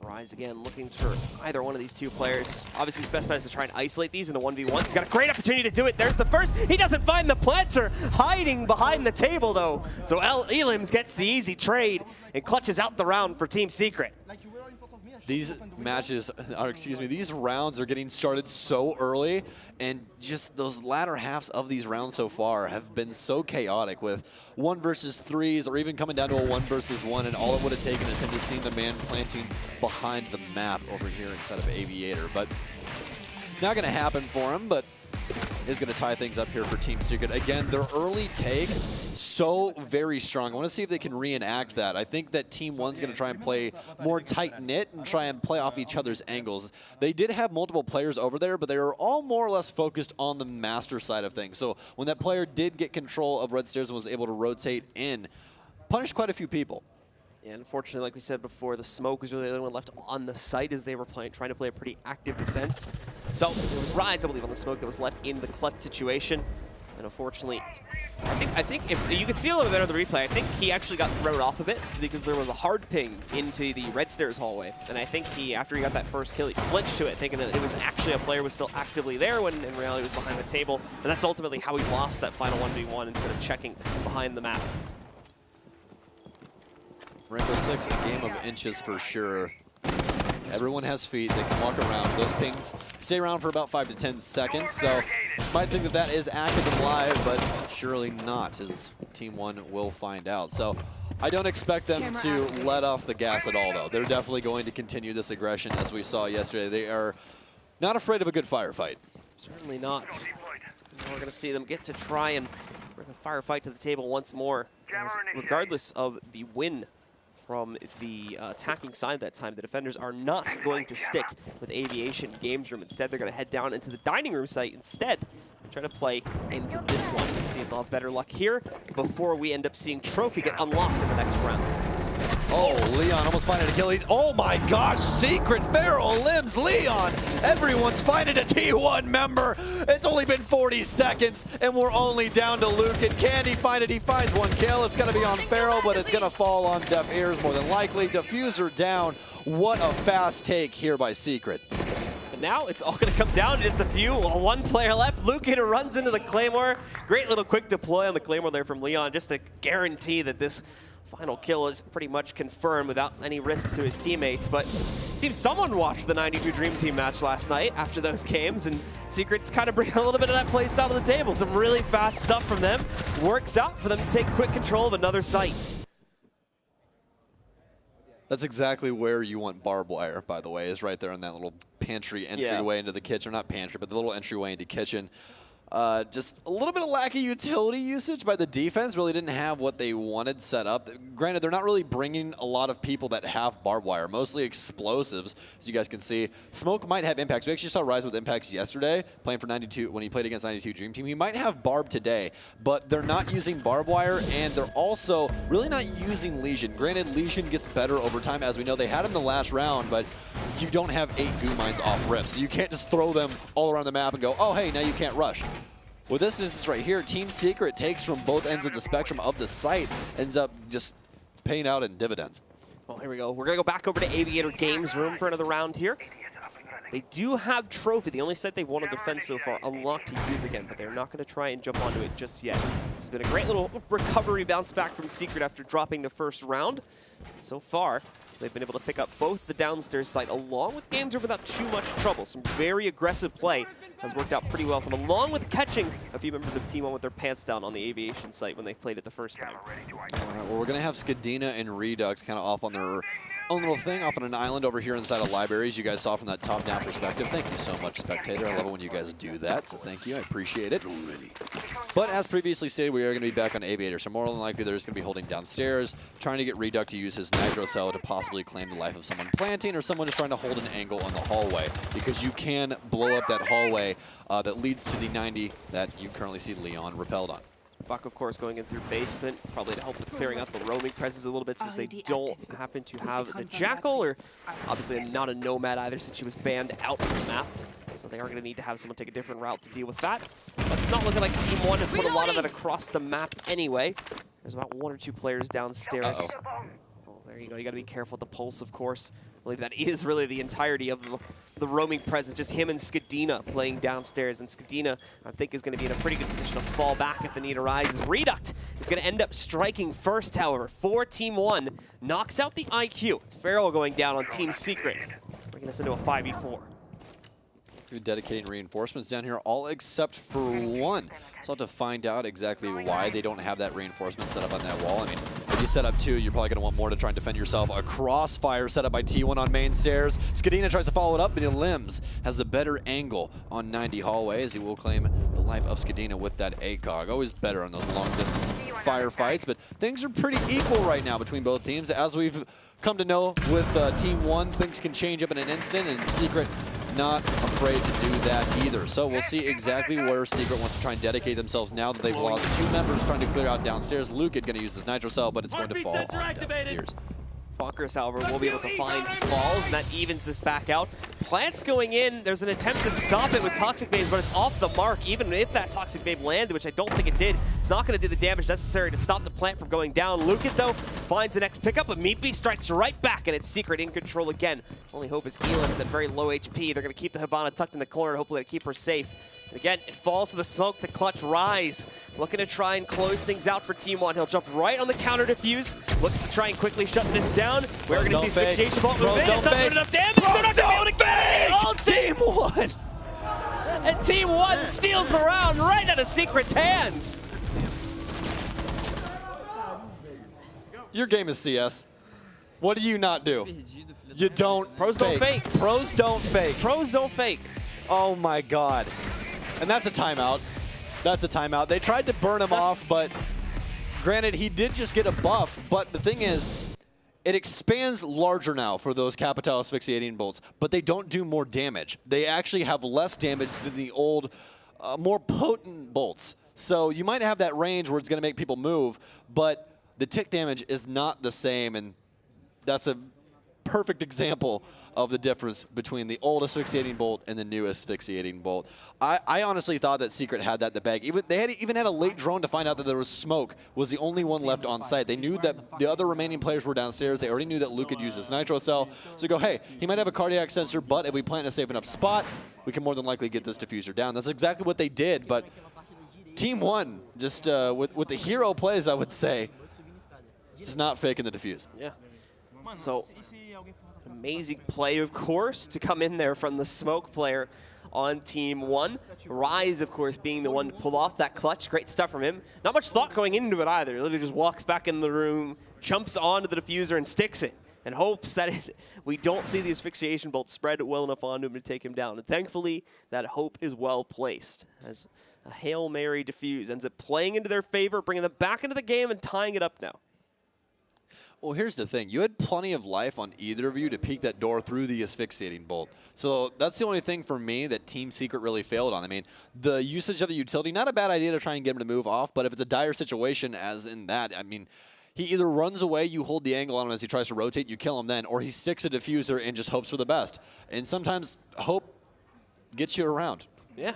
Rise again, looking for either one of these two players. Obviously, his best bet is to try and isolate these in a 1v1. He's got a great opportunity to do it. There's the first. He doesn't find the planter, hiding behind the table, though. So Elims gets the easy trade and clutches out the round for Team Secret. These these rounds are getting started so early, and just those latter halves of these rounds so far have been so chaotic with 1 versus 3s or even coming down to a 1 versus 1, and all it would have taken is him to see the man planting behind the map over here instead of Aviator. But not going to happen for him, but is going to tie things up here for Team Secret. Again, their early take, so very strong. I want to see if they can reenact that. I think that Team 1's going to try and play more tight-knit and try and play off each other's angles. They did have multiple players over there, but they were all more or less focused on the Master side of things. So when that player did get control of red stairs and was able to rotate in, punished quite a few people. Yeah, unfortunately, like we said before, the smoke was really the only one left on the site as they were trying to play a pretty active defense. So it was Rise, I believe, on the smoke that was left in the clutch situation. And unfortunately, I think if you could see a little bit of the replay, I think he actually got thrown off a bit because there was a hard ping into the red stairs hallway. And I think after he got that first kill, he flinched to it, thinking that it was actually a player was still actively there when in reality it was behind the table. And that's ultimately how he lost that final 1v1 instead of checking behind the map. Rainbow Six, a game of inches for sure. Everyone has feet, they can walk around. Those pings stay around for about 5 to 10 seconds, so might think that that is active and live, but surely not, as Team 1 will find out. So I don't expect them to let off the gas at all, though. They're definitely going to continue this aggression as we saw yesterday. They are not afraid of a good firefight. Certainly not. We're going to see them get to try and bring a firefight to the table once more. As regardless of the win from the attacking side that time, the defenders are not going to stick with Aviation Games Room. Instead, they're going to head down into the dining room site instead. Try to play into this one. See if they'll have better luck here before we end up seeing Trophy get unlocked in the next round. Oh, Leon almost finding a kill. Oh my gosh, Secret Feral Limbs Leon. Everyone's finding a T1 member. It's only been 40 seconds, and we're only down to Luke. And can he find it? He finds one kill. It's going to be on Feral, but it's going to fall on deaf ears more than likely. Diffuser down. What a fast take here by Secret. But now it's all going to come down to just a few. One player left. Lukin runs into the Claymore. Great little quick deploy on the Claymore there from Leon, just to guarantee that this final kill is pretty much confirmed without any risks to his teammates. But it seems someone watched the 92 Dream Team match last night after those games, and Secret's kind of bringing a little bit of that play style to the table. Some really fast stuff from them. Works out for them to take quick control of another site. That's exactly where you want barbed wire, by the way, is right there in that little pantry entryway into the kitchen. Or not pantry, but the little entryway into kitchen. Just a little bit of lack of utility usage by the defense. Really didn't have what they wanted set up. Granted, they're not really bringing a lot of people that have barbed wire, mostly explosives, as you guys can see. Smoke might have impacts. We actually saw Rise with impacts yesterday, playing for 92 when he played against 92 Dream Team. He might have barb today, but they're not using barbed wire, and they're also really not using Legion. Granted, Legion gets better over time, as we know. They had him the last round, but you don't have 8 goo mines off rip, so you can't just throw them all around the map and go, oh, hey, now you can't rush. With this instance right here, Team Secret takes from both ends of the spectrum of the site, ends up just paying out in dividends. Well, here we go. We're going to go back over to Aviator Games room for another round here. They do have Trophy, the only set they've won on defense so far, unlocked to use again, but they're not going to try and jump onto it just yet. This has been a great little recovery bounce back from Secret after dropping the first round. So far, they've been able to pick up both the downstairs site along with games room without too much trouble. Some very aggressive play has worked out pretty well for them, along with catching a few members of Team 1 with their pants down on the Aviation site when they played it the first time. All right, well, we're going to have Skadina and Reduct kind of off on their own little thing, off on an island over here inside of libraries. You guys saw from that top-down perspective. Thank you so much, Spectator. I love it when you guys do that, so thank you. I appreciate it. But as previously stated, we are going to be back on Aviator, so more than likely they're just going to be holding downstairs, trying to get Reduct to use his Nitro Cell to possibly claim the life of someone planting or someone just trying to hold an angle on the hallway, because you can blow up that hallway that leads to the 90 that you currently see Leon repelled on. Buck, of course, going in through basement, probably to help with clearing out the roaming presence a little bit since they don't happen to have the Jackal, or obviously not a Nomad either since she was banned out from the map. So they are going to need to have someone take a different route to deal with that. But it's not looking like Team 1 have put a lot of that across the map anyway. There's about 1 or 2 players downstairs. Oh, there you go. You got to be careful with the pulse, of course. I believe that is really the entirety of the roaming presence, just him and Skadina playing downstairs. And Skadina, I think, is going to be in a pretty good position to fall back if the need arises. Reduct is going to end up striking first, however, for Team 1. Knocks out the IQ. It's Farrell going down on Team Secret, bringing us into a 5v4. Dedicating reinforcements down here, all except for one. So I'll have to find out exactly why they don't have that reinforcement set up on that wall. I mean, if you set up 2, you're probably going to want more to try and defend yourself. A crossfire set up by T1 on main stairs. Skadina tries to follow it up, but Limbs has the better angle on 90 hallway as he will claim the life of Skadina with that ACOG. Always better on those long distance firefights, but things are pretty equal right now between both teams. As we've come to know with Team 1, things can change up in an instant, and Secret not afraid to do that either. So we'll see exactly where Secret wants to try and dedicate themselves now that they've lost 2 members trying to clear out downstairs. Luke going to use his Nitro Cell, but it's going to fall on deaf ears. Fockers, however, will be able to find falls, and that evens this back out. Plants going in. There's an attempt to stop it with Toxic Waves, but it's off the mark. Even if that Toxic Wave landed, which I don't think it did, it's not going to do the damage necessary to stop the plant from going down. Luke, though, finds the next pickup, but Meatbeast strikes right back, and it's Secret in control again. Only hope is Elam is at very low HP. They're going to keep the Hibana tucked in the corner, hopefully to keep her safe. And again, it falls to the smoke to clutch Rise. Looking to try and close things out for Team 1. He'll jump right on the counter defuse. Looks to try and quickly shut this down. We're going to see Asphyxiation Bolt move in. It's not doing enough damage. They're not going to be able to get it. All Team 1! And Team 1 steals the round right out of Secret's hands. Your game is CS. What do you not do? You don't Pros don't fake. Pros don't fake. Pros don't fake. Oh my God. And that's a timeout. That's a timeout. They tried to burn him off, but granted, he did just get a buff. But the thing is, it expands larger now for those Capital Asphyxiating Bolts, but they don't do more damage. They actually have less damage than the old, more potent bolts. So you might have that range where it's going to make people move, but the tick damage is not the same, and that's a perfect example of the difference between the old Asphyxiating Bolt and the new Asphyxiating Bolt. I honestly thought that Secret had that in the bag. They even had a late drone to find out that there was smoke, was the only one left on site. They knew that the other remaining players were downstairs. They already knew that Luke could use his Nitro Cell. So go, hey, he might have a cardiac sensor, but if we plant in a safe enough spot, we can more than likely get this diffuser down. That's exactly what they did, but Team 1, just with the hero plays, I would say, just not faking the diffuse. Yeah. So, amazing play, of course, to come in there from the smoke player on Team 1. Rise, of course, being the one to pull off that clutch. Great stuff from him. Not much thought going into it either. He literally just walks back in the room, jumps onto the diffuser, and sticks it, and hopes that we don't see the Asphyxiation Bolt spread well enough onto him to take him down. And thankfully, that hope is well placed, as a Hail Mary diffuse ends up playing into their favor, bringing them back into the game and tying it up now. Well, here's the thing. You had plenty of life on either of you to peek that door through the Asphyxiating Bolt. So that's the only thing for me that Team Secret really failed on. I mean, the usage of the utility, not a bad idea to try and get him to move off, but if it's a dire situation as in that, I mean, he either runs away, you hold the angle on him as he tries to rotate, you kill him then, or he sticks a diffuser and just hopes for the best. And sometimes hope gets you around. Yeah.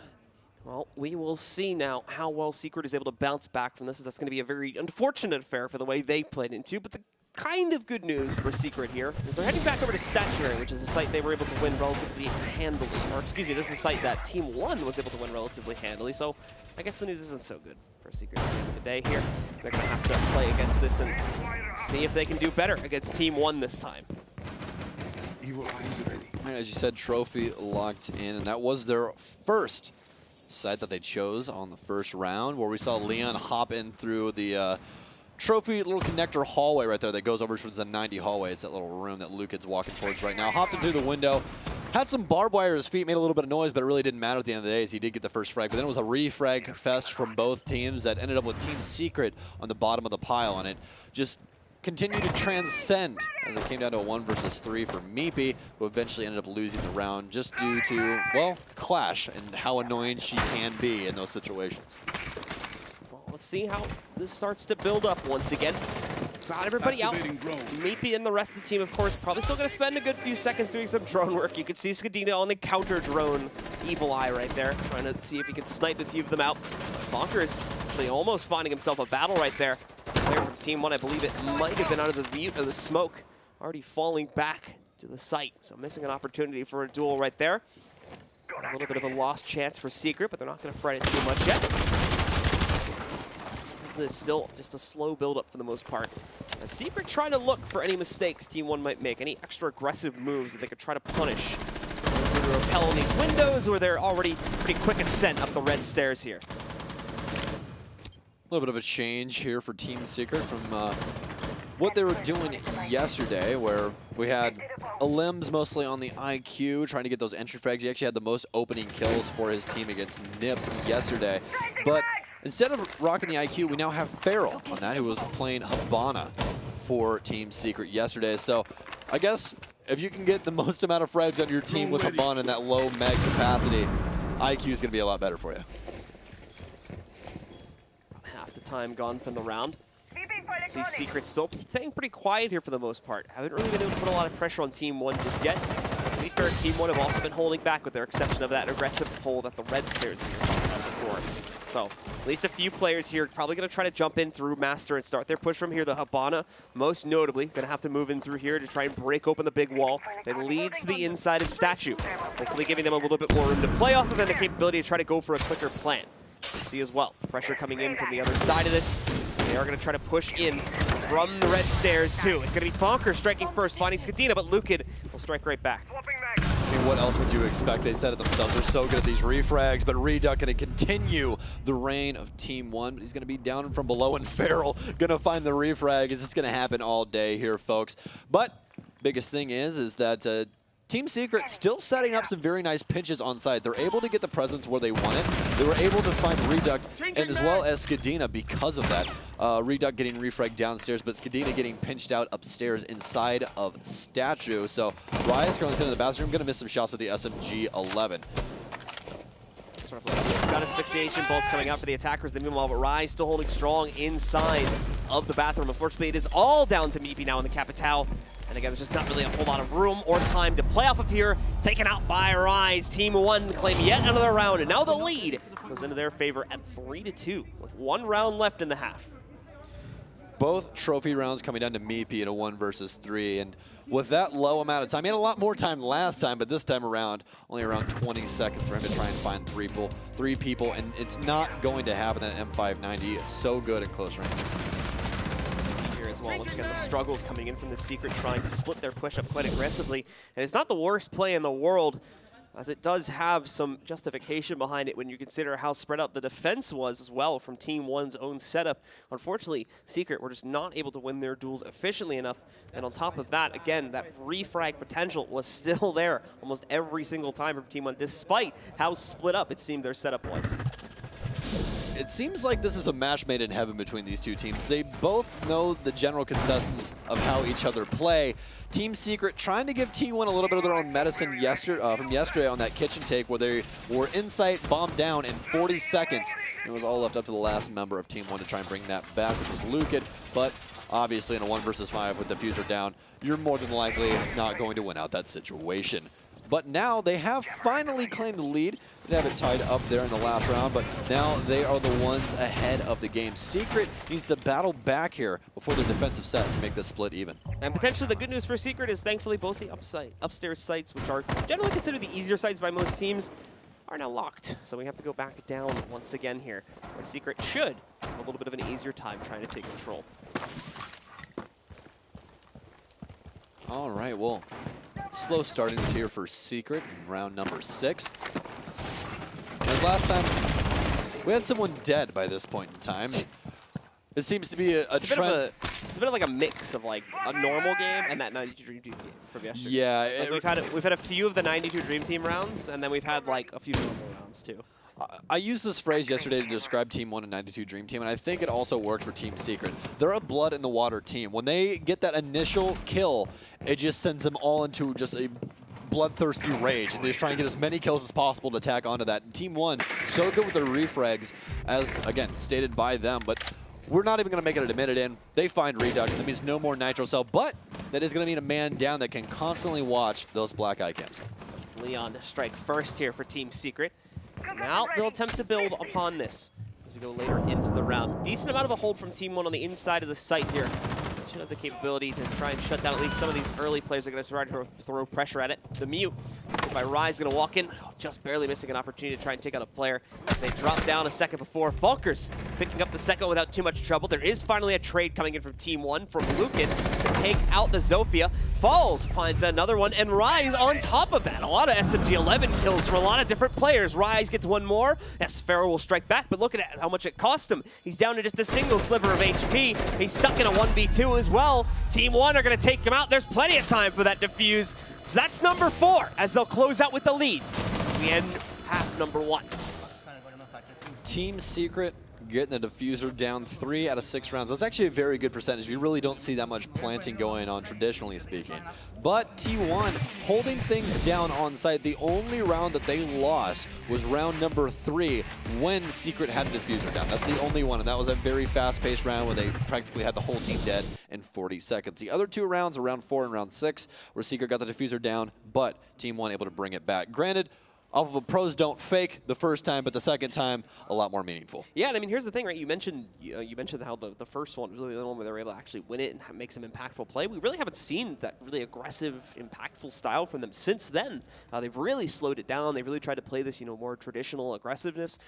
Well, we will see now how well Secret is able to bounce back from this. That's going to be a very unfortunate affair for the way they played into, but the kind of good news for Secret here is they're heading back over to Stationary, which is a site they were able to win relatively handily. Or excuse me, this is a site that Team 1 was able to win relatively handily. So I guess the news isn't so good for Secret at the end of the day here. They're going to have to play against this and see if they can do better against Team 1 this time. And as you said, Trophy locked in, and that was their first site that they chose on the first round, where we saw Leon hop in through the Trophy little connector hallway right there that goes over towards the 90 hallway. It's that little room that Luke is walking towards right now. Hopped in through the window, had some barbed wire at his feet, made a little bit of noise, but it really didn't matter at the end of the day as he did get the first frag. But then it was a refrag fest from both teams that ended up with Team Secret on the bottom of the pile, and it just continued to transcend as it came down to a 1 versus 3 for Meepy, who eventually ended up losing the round just due to, well, Clash and how annoying she can be in those situations. Let's see how this starts to build up once again. Got everybody out. Meepy and the rest of the team, of course, probably still going to spend a good few seconds doing some drone work. You can see Skadina on the counter drone Evil Eye right there, trying to see if he can snipe a few of them out. Bonker is actually almost finding himself a battle right there. Player from Team 1, I believe it might have been out of the view of the smoke, already falling back to the site. So missing an opportunity for a duel right there. A little bit of a lost chance for Secret, but they're not going to fret it too much yet. This is still just a slow build-up for the most part. A Secret trying to look for any mistakes Team 1 might make, any extra aggressive moves that they could try to punish. Either repel on these windows, or they're already pretty quick ascent up the red stairs here. A little bit of a change here for Team Secret from what they were doing yesterday, where we had Limbs mostly on the IQ, trying to get those entry frags. He actually had the most opening kills for his team against Nip yesterday. But instead of rocking the IQ, we now have Feral on that, who was playing Habana for Team Secret yesterday. So I guess if you can get the most amount of frags on your team with Habana in that low mag capacity, IQ is going to be a lot better for you. Half the time gone from the round. See Secret still staying pretty quiet here for the most part. Haven't really been able to put a lot of pressure on Team 1 just yet. To be fair, Team 1 have also been holding back with their exception of that aggressive hold at the red stairs that you're talking about before. So at least a few players here probably going to try to jump in through Master and start their push from here. The Habana, most notably, going to have to move in through here to try and break open the big wall that leads to the inside of Statue. Hopefully giving them a little bit more room to play off of and the capability to try to go for a quicker plan. You see as well, pressure coming in from the other side of this. They are going to try to push in from the red stairs too. It's going to be Bonker striking first, finding Skadina, but Lukid will strike right back. I mean, what else would you expect? They said it themselves. They're so good at these refrags, but Reduck going to continue the reign of Team 1, but he's going to be down from below, and Feral going to find the refrag. It's going to happen all day here, folks. But biggest thing is that Team Secret still setting up some very nice pinches on side. They're able to get the presence where they want it. They were able to find Reduck and as well as Skadina because of that. Reduck getting refragged downstairs, but Skadina getting pinched out upstairs inside of Statue. So Rise currently sitting in the bathroom, going to miss some shots with the SMG-11. Sort of got asphyxiation bolts coming out for the attackers. The meanwhile, but Rise still holding strong inside of the bathroom. Unfortunately, it is all down to Meepy now in the Capitao. And again, there's just not really a whole lot of room or time to play off of here. Taken out by Rise. Team 1 claim yet another round, and now the lead goes into their favor at 3-2 with 1 round left in the half. Both trophy rounds coming down to Meepy in a 1 versus 3, and with that low amount of time, he had a lot more time last time, but this time around, only around 20 seconds for him to try and find three people, and it's not going to happen. That M590 is so good at close range. As well. Once again, the struggles coming in from the Secret, trying to split their push up quite aggressively. And it's not the worst play in the world, as it does have some justification behind it when you consider how spread out the defense was as well from Team 1's own setup. Unfortunately, Secret were just not able to win their duels efficiently enough. And on top of that, again, that refrag potential was still there almost every single time from Team 1, despite how split up it seemed their setup was. It seems like this is a match made in heaven between these two teams. They both know the general consensus of how each other play. Team Secret trying to give T1 a little bit of their own medicine from yesterday on that kitchen take where they were insight bombed down in 40 seconds. It was all left up to the last member of Team 1 to try and bring that back, which was Lukid. But obviously in a 1 versus 5 with the diffuser down, you're more than likely not going to win out that situation. But now they have finally claimed the lead. They have it tied up there in the last round, but now they are the ones ahead of the game. Secret needs to battle back here before the defensive set to make this split even. And potentially the good news for Secret is thankfully both the upstairs sites, which are generally considered the easier sites by most teams, are now locked. So we have to go back down once again here, where Secret should have a little bit of an easier time trying to take control. All right, well, slow startings here for Secret in round number 6. As last time, we had someone dead by this point in time. It seems to be a trend. It's a bit of like a mix of like a normal game and that 92 Dream Team game from yesterday. Yeah. Like we've had a few of the 92 Dream Team rounds, and then we've had like a few normal rounds too. I used this phrase yesterday to describe Team 1 and 92 Dream Team, and I think it also worked for Team Secret. They're a blood in the water team. When they get that initial kill, it just sends them all into just a bloodthirsty rage, and they just try and get as many kills as possible to tack onto that. And Team 1, so good with their refrags, as, again, stated by them, but we're not even going to make it a minute in. They find Reduct. That means no more Nitro Cell, but that is going to mean a man down that can constantly watch those black eye cams. So it's Leon to strike first here for Team Secret. Now they'll attempt to build upon this as we go later into the round. Decent amount of a hold from Team 1 on the inside of the site here. They should have the capability to try and shut down at least some of these early players that are going to try to throw pressure at it. The mute by Rise going to walk in, just barely missing an opportunity to try and take out a player as they drop down a second before. Falkers picking up the second without too much trouble. There is finally a trade coming in from Team 1 from Lucan to take out the Zofia. Falls finds another one, and Rise on top of that. A lot of SMG-11 kills from a lot of different players. Rise gets one more. Yes, Pharaoh will strike back, but look at how much it cost him. He's down to just a single sliver of HP. He's stuck in a 1v2 as well. Team 1 are going to take him out. There's plenty of time for that defuse. So that's number 4 as they'll close out with the lead as we end half number 1. Team Secret getting the diffuser down 3 out of 6 rounds. That's actually a very good percentage. We really don't see that much planting going on, traditionally speaking. But T1 holding things down on site. The only round that they lost was round number 3 when Secret had the diffuser down. That's the only one, and that was a very fast-paced round where they practically had the whole team dead in 40 seconds. The other 2 rounds, round 4 and round 6, where Secret got the diffuser down, but Team 1 able to bring it back. Granted, off of a pros don't fake the first time, but the second time, a lot more meaningful. Yeah, and I mean, here's the thing, right? You mentioned how the first one was really the one where they were able to actually win it and make some impactful play. We really haven't seen that really aggressive, impactful style from them since then. They've really slowed it down. They've really tried to play this, more traditional aggressiveness,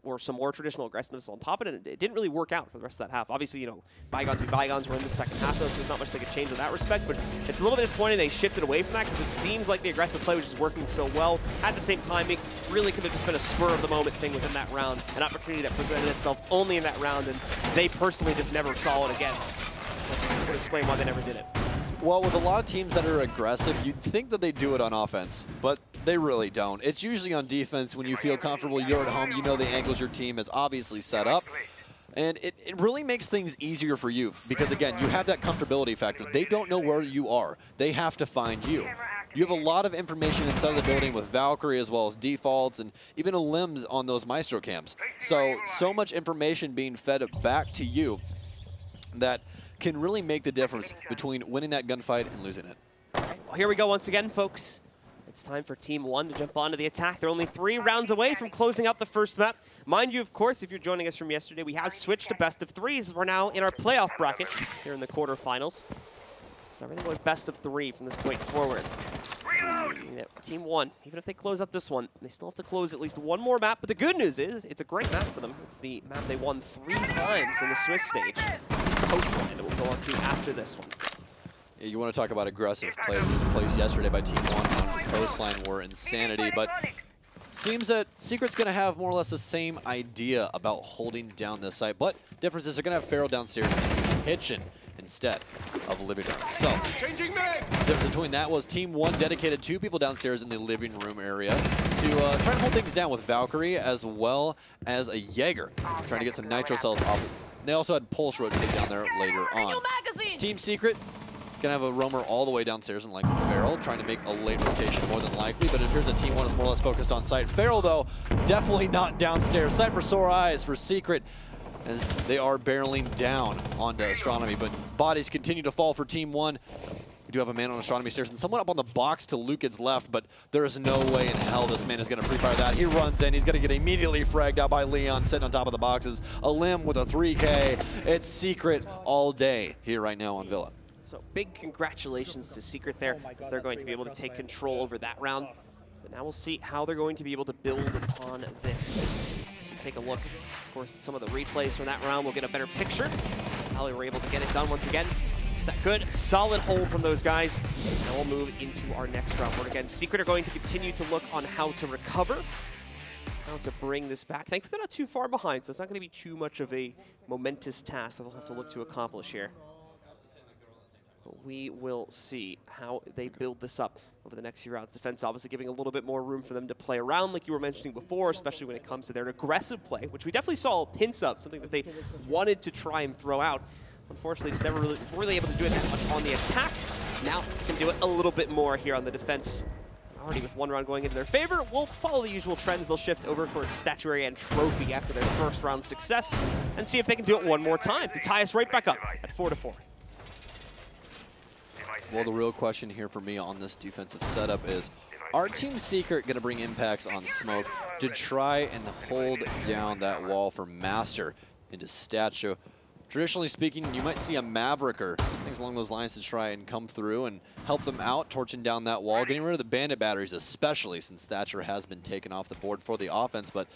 or some more traditional aggressiveness on top of it, and it didn't really work out for the rest of that half. Obviously, bygones be bygones. We're in the second half, though, so there's not much they could change in that respect, but it's a little bit disappointing they shifted away from that because it seems like the aggressive play, which is working so well, at the same time, it really could have just been a spur-of-the-moment thing within that round, an opportunity that presented itself only in that round, and they personally just never saw it again. Which would explain why they never did it. Well, with a lot of teams that are aggressive, you'd think that they do it on offense, but they really don't. It's usually on defense when you feel comfortable, you're at home, you know the angles your team has obviously set up. And it really makes things easier for you because, again, you have that comfortability factor. They don't know where you are. They have to find you. You have a lot of information inside of the building with Valkyrie as well as defaults and even a limbs on those Maestro cams. So much information being fed back to you that can really make the difference between winning that gunfight and losing it. All right, well, here we go once again, folks. It's time for Team 1 to jump onto the attack. They're only 3 rounds away from closing out the first map. Mind you, of course, if you're joining us from yesterday, we have switched to best of 3s. We're now in our playoff bracket here in the quarterfinals. So everything goes best of 3 from this point forward. Team 1, even if they close out this one, they still have to close at least one more map. But the good news is, it's a great map for them. It's the map they won 3 times in the Swiss stage. Coastline that we'll go on to after this one. Yeah, you want to talk about aggressive play that was placed yesterday by Team 1 on the Coastline were insanity, but seems that Secret's going to have more or less the same idea about holding down this site, but difference is they're going to have Pharaoh downstairs in the kitchen instead of living room. So, the difference between that was Team 1 dedicated 2 people downstairs in the living room area to try and hold things down with Valkyrie as well as a Jaeger, trying to get some Nitro Cells off. They also had Pulse rotate down there later on. Team Secret gonna have a roamer all the way downstairs in likes of Feral, trying to make a late rotation more than likely, but it appears that Team 1 is more or less focused on site. Feral, though, definitely not downstairs. Sight for sore eyes for Secret as they are barreling down onto Astronomy, but bodies continue to fall for Team 1. We do have a man on astronomy stairs and someone up on the box to Lucid's left, but there is no way in hell this man is going to pre-fire that. He runs in. He's going to get immediately fragged out by Leon sitting on top of the boxes. A limb with a 3K. It's Secret all day here right now on Villa. So big congratulations to Secret there, as they're going to be able to take control over that round. But now we'll see how they're going to be able to build upon this. As we take a look, of course, at some of the replays from that round, we'll get a better picture of how they were able to get it done once again. Just that good, solid hold from those guys. Now we'll move into our next round, where again, Secret are going to continue to look on how to recover, how to bring this back. Thankfully, they're not too far behind, so it's not going to be too much of a momentous task that they'll have to look to accomplish here. But we will see how they build this up over the next few rounds. Defense obviously giving a little bit more room for them to play around, like you were mentioning before, especially when it comes to their aggressive play, which we definitely saw hints of, something that they wanted to try and throw out. Unfortunately, just never really able to do it that much on the attack. Now can do it a little bit more here on the defense. Already with one round going into their favor, we'll follow the usual trends. They'll shift over towards statuary and trophy after their first round success and see if they can do it one more time to tie us right back up at 4-4. Well, the real question here for me on this defensive setup is, are Team Secret going to bring impacts on smoke to try and hold down that wall for Master into statue? Traditionally speaking, you might see a Mavericker, things along those lines, to try and come through and help them out, torching down that wall, getting rid of the bandit batteries, especially since Stature has been taken off the board for the offense. But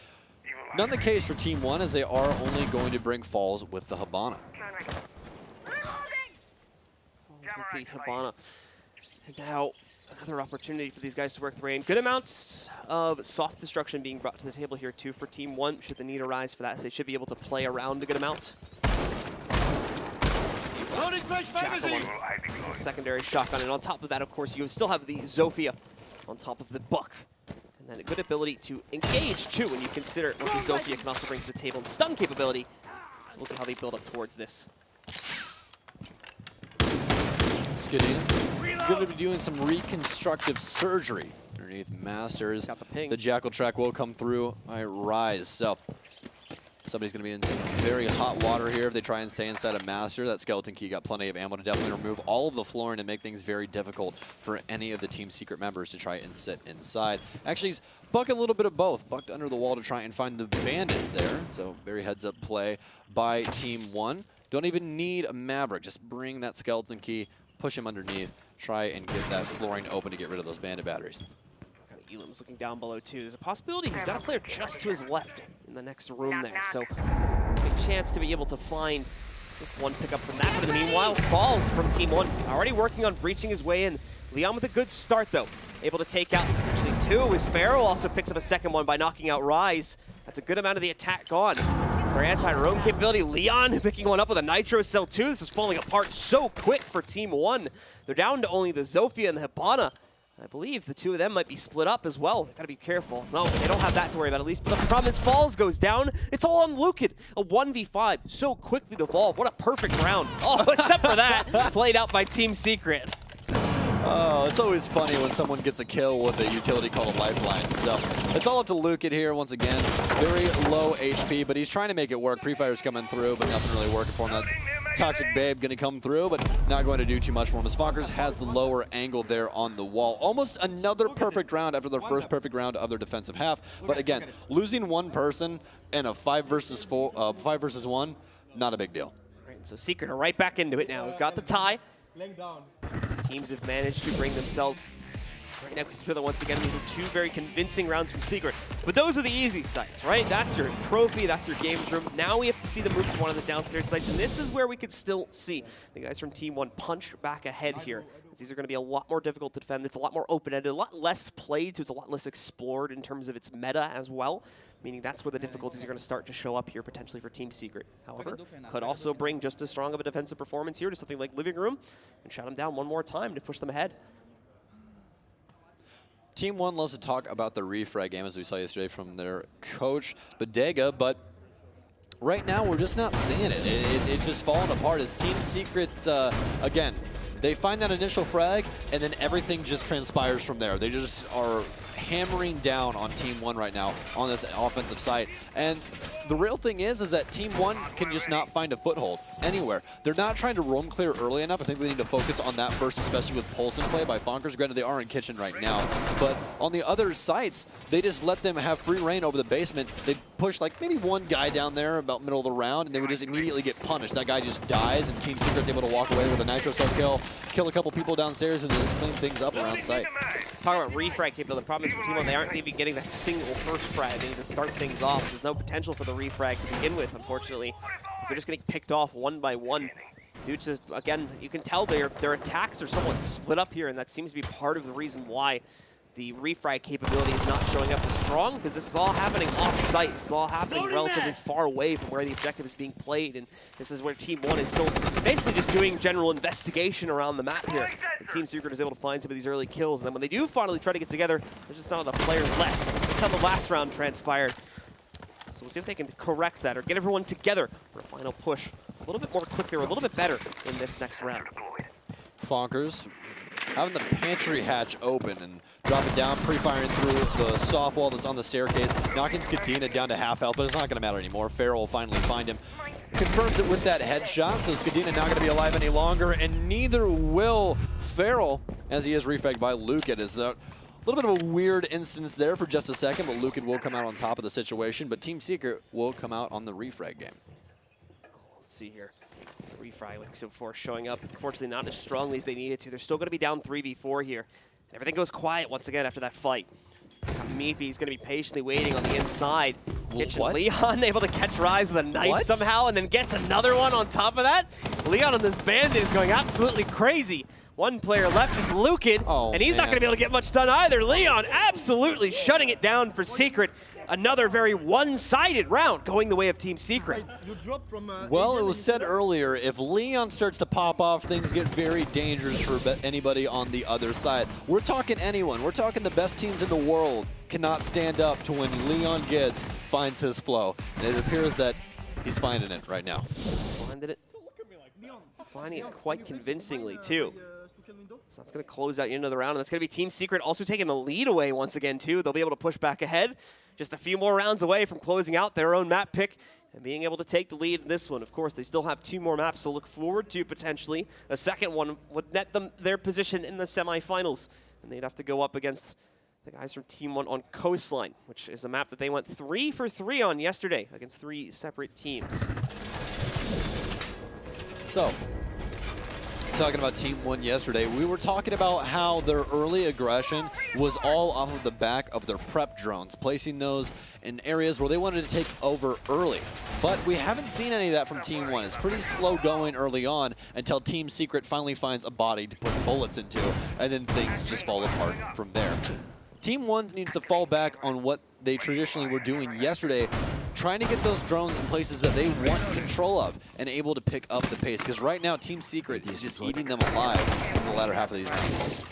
none the case for Team 1, as they are only going to bring falls with the Hibana. With the Hibana. And now another opportunity for these guys to work their way in. Good amounts of soft destruction being brought to the table here too for Team 1, should the need arise for that. So they should be able to play around a good amount. Jackal on the secondary shotgun, and on top of that, of course, you still have the Zofia on top of the Buck. And then a good ability to engage too when you consider what the Zofia can also bring to the table and stun capability. So we'll see how they build up towards this. Skidina going to be doing some reconstructive surgery underneath Masters. Got the ping. The Jackal track will come through by Rise. So somebody's going to be in some very hot water here if they try and stay inside of Master. That Skeleton Key got plenty of ammo to definitely remove all of the flooring and make things very difficult for any of the Team Secret members to try and sit inside. Actually, he's bucking a little bit of both. Bucked under the wall to try and find the bandits there. So very heads-up play by Team 1. Don't even need a Maverick. Just bring that Skeleton Key, push him underneath, try and get that flooring open to get rid of those bandit batteries. Elam's looking down below too. There's a possibility he's got a player just to his left in the next room there. So big chance to be able to find this one pickup from that. But in the meanwhile, falls from Team 1. Already working on breaching his way in. Leon with a good start though. Able to take out actually two. His Pharaoh also picks up a second one by knocking out Rise. That's a good amount of the attack gone. It's their anti-roam capability. Leon picking one up with a Nitro Cell 2. This is falling apart so quick for Team 1. They're down to only the Zofia and the Hibana. I believe the two of them might be split up as well. They gotta be careful. No, they don't have that to worry about at least. But the problem is Falls goes down. It's all on Lucid. A 1v5 so quickly devolved. What a perfect round. Oh, except for that, played out by Team Secret. Oh, it's always funny when someone gets a kill with a utility called a lifeline. So it's all up to Lucid here once again. Very low HP, but he's trying to make it work. Pre-fire's coming through, but nothing really working for him. That Toxic Babe going to come through, but not going to do too much for him. Sponkers has the lower angle there on the wall. Almost another perfect round after their first perfect round of their defensive half. But again, losing one person in a 5 versus 1, not a big deal. Right, so Secret are right back into it now. We've got the tie. Teams have managed to bring themselves right now together once again. These are two very convincing rounds from Secret. But those are the easy sites, right? That's your trophy, that's your games room. Now we have to see them move to one of the downstairs sites, and this is where we could still see the guys from Team 1 punch back ahead here. These are going to be a lot more difficult to defend. It's a lot more open-ended, a lot less played, so it's a lot less explored in terms of its meta as well. Meaning that's where the difficulties are going to start to show up here potentially for Team Secret. However, could also bring just as strong of a defensive performance here to something like Living Room and shut them down one more time to push them ahead. Team 1 loves to talk about the refrag game, as we saw yesterday from their coach, Bodega, but right now we're just not seeing it. It's just falling apart as Team Secret, again, They find that initial frag, and then everything just transpires from there. They just are hammering down on Team 1 right now on this offensive site. And the real thing is that Team 1 can just not find a foothold anywhere. They're not trying to roam clear early enough. I think they need to focus on that first, especially with Pulse in play by Bonkers. Granted, they are in Kitchen right now. But on the other sites, they just let them have free reign over the basement. They push like maybe one guy down there about middle of the round, and they would just immediately get punished. That guy just dies, and Team Secret's able to walk away with a Nitro Cell kill a couple people downstairs, and just clean things up around site. Talking about refrag capability, the problem is for Team 1, they aren't even getting that single first frag. They need to start things off, so there's no potential for the refrag to begin with, unfortunately. So they're just getting picked off one by one. Dude, just, again, you can tell their attacks are somewhat split up here, and that seems to be part of the reason why the refrag capability is not showing up as strong, because this is all happening off-site. This is all happening relatively far away from where the objective is being played, and this is where Team 1 is still basically just doing general investigation around the map here. And Team Secret is able to find some of these early kills, and then when they do finally try to get together, there's just not enough players left. That's how the last round transpired. So we'll see if they can correct that or get everyone together for a final push a little bit more quickly or a little bit better in this next round. Bonkers having the pantry hatch open and dropping down, pre-firing through the soft wall that's on the staircase, knocking Skadina down to half health, but it's not going to matter anymore. Farrell will finally find him. Confirms it with that headshot, so Skadina not going to be alive any longer, and neither will Farrell, as he is refragged by Luke. It is a little bit of a weird instance there for just a second, but Luke will come out on top of the situation, but Team Secret will come out on the refrag game. Let's see here. Refrag, like we said before, showing up. Unfortunately, not as strongly as they needed to. They're still going to be down 3v4 here. Everything goes quiet once again after that fight. Meepy's going to be patiently waiting on the inside. Kitchen Leon able to catch Rise with a knife somehow, and then gets another one on top of that. Leon on this bandit is going absolutely crazy. One player left, it's Lukin, and he's not going to be able to get much done either. Leon absolutely shutting it down for Secret. Another very one-sided round going the way of Team Secret. Well, it was said earlier, if Leon starts to pop off, things get very dangerous for anybody on the other side. We're talking anyone. We're talking the best teams in the world cannot stand up to when Leon Gids finds his flow. And it appears that he's finding it right now. Finding it quite convincingly, too. So that's going to close out another round, and that's going to be Team Secret also taking the lead away once again, too. They'll be able to push back ahead. Just a few more rounds away from closing out their own map pick and being able to take the lead in this one. Of course, they still have 2 more maps to look forward to, potentially. A second one would net them their position in the semifinals, and they'd have to go up against the guys from Team 1 on Coastline, which is a map that they went 3 for 3 on yesterday against 3 separate teams. So, talking about Team 1 yesterday, we were talking about how their early aggression was all off of the back of their prep drones, placing those in areas where they wanted to take over early. But we haven't seen any of that from Team 1. It's pretty slow going early on until Team Secret finally finds a body to put bullets into, and then things just fall apart from there. Team 1 needs to fall back on what they traditionally were doing yesterday, trying to get those drones in places that they want control of and able to pick up the pace. Because right now, Team Secret is just eating them alive in the latter half of these rounds.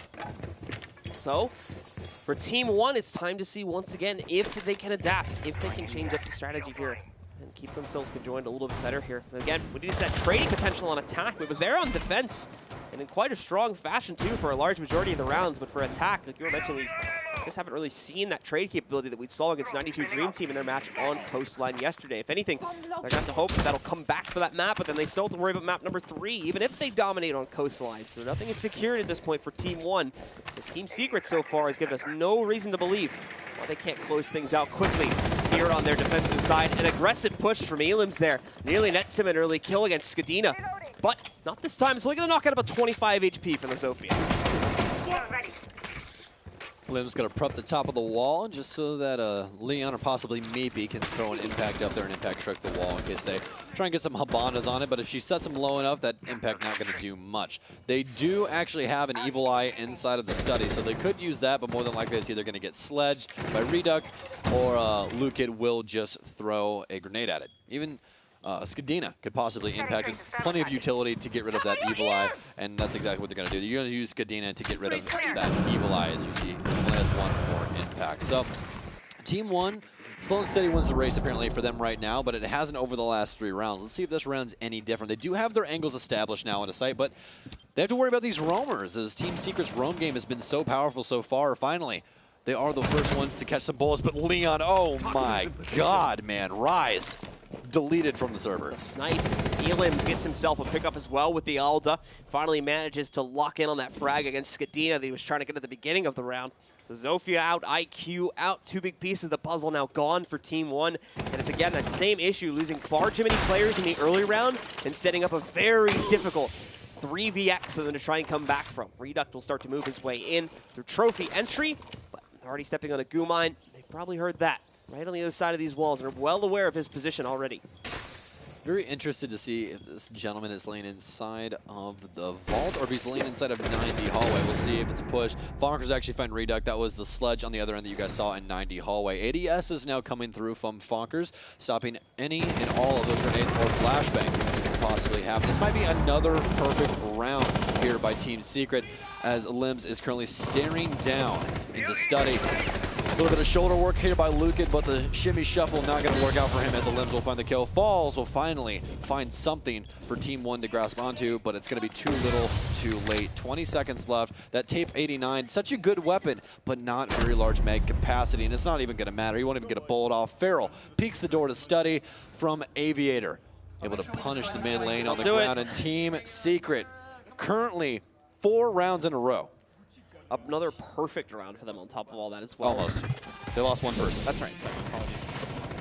So, for Team 1, it's time to see once again if they can adapt, if they can change up the strategy here and keep themselves conjoined a little bit better here. And again, we need that trading potential on attack. It was there on defense, and in quite a strong fashion, too, for a large majority of the rounds. But for attack, like you were mentioning, we just haven't really seen that trade capability that we saw against 92 Dream Team in their match on Coastline yesterday. If anything, they're going to have to hope that that'll come back for that map, but then they still have to worry about map number 3, even if they dominate on Coastline. So nothing is secured at this point for Team 1. This Team Secret so far has given us no reason to believe why they can't close things out quickly here on their defensive side. An aggressive push from Elims there. Nearly nets him an early kill against Skadina, but not this time. So we're going to knock out about 25 HP from the Sophia. Lim's going to prep the top of the wall just so that Leon or possibly Meepy can throw an impact up there and impact trick the wall in case they try and get some Habanas on it. But if she sets them low enough, that impact not going to do much. They do actually have an Evil Eye inside of the study, so they could use that, but more than likely it's either going to get sledged by Reduct or Lukid will just throw a grenade at it. Even Skadina could possibly impact it. Plenty of utility to get rid of that Evil Eye, and that's exactly what they're going to do. You're going to use Skadina to get rid of that Evil Eye, as you see. Only has 1 more impact. So, Team 1 Slow and steady wins the race apparently for them right now, but it hasn't over the last 3 rounds. Let's see if this round's any different. They do have their angles established now on a site, but they have to worry about these roamers as Team Secret's roam game has been so powerful so far. Finally, they are the first ones to catch some bullets, but Leon, oh my God, man, Rise deleted from the server. Snipe. Elims gets himself a pickup as well with the Alda. Finally manages to lock in on that frag against Skadina that he was trying to get at the beginning of the round. So Zofia out, IQ out, 2 big pieces of the puzzle now gone for Team 1. And it's again that same issue, losing far too many players in the early round and setting up a very difficult 3vx for them to try and come back from. Reduct will start to move his way in through trophy entry, but already stepping on a goo mine. They've probably heard that right on the other side of these walls and are well aware of his position already. Very interested to see if this gentleman is laying inside of the vault or if he's laying inside of 90 hallway. We'll see if it's pushed. Fonkers actually find Reduct. That was the sludge on the other end that you guys saw in 90 hallway. ADS is now coming through from Fonkers, stopping any and all of those grenades or flashbangs that could possibly happen. This might be another perfect round here by Team Secret as Limbs is currently staring down into Study. A little bit of shoulder work here by Lucan, but the shimmy shuffle not going to work out for him as the Limbs will find the kill. Falls will finally find something for Team 1 to grasp onto, but it's going to be too little, too late. 20 seconds left. That Tape 89, such a good weapon, but not very large mag capacity, and it's not even going to matter. He won't even get a bullet off. Farrell peeks the door to Study from Aviator. Able to punish the man laying on the ground, and Team Secret currently 4 rounds in a row. Another perfect round for them on top of all that as well. Almost. They lost one person. That's right, sorry, apologies.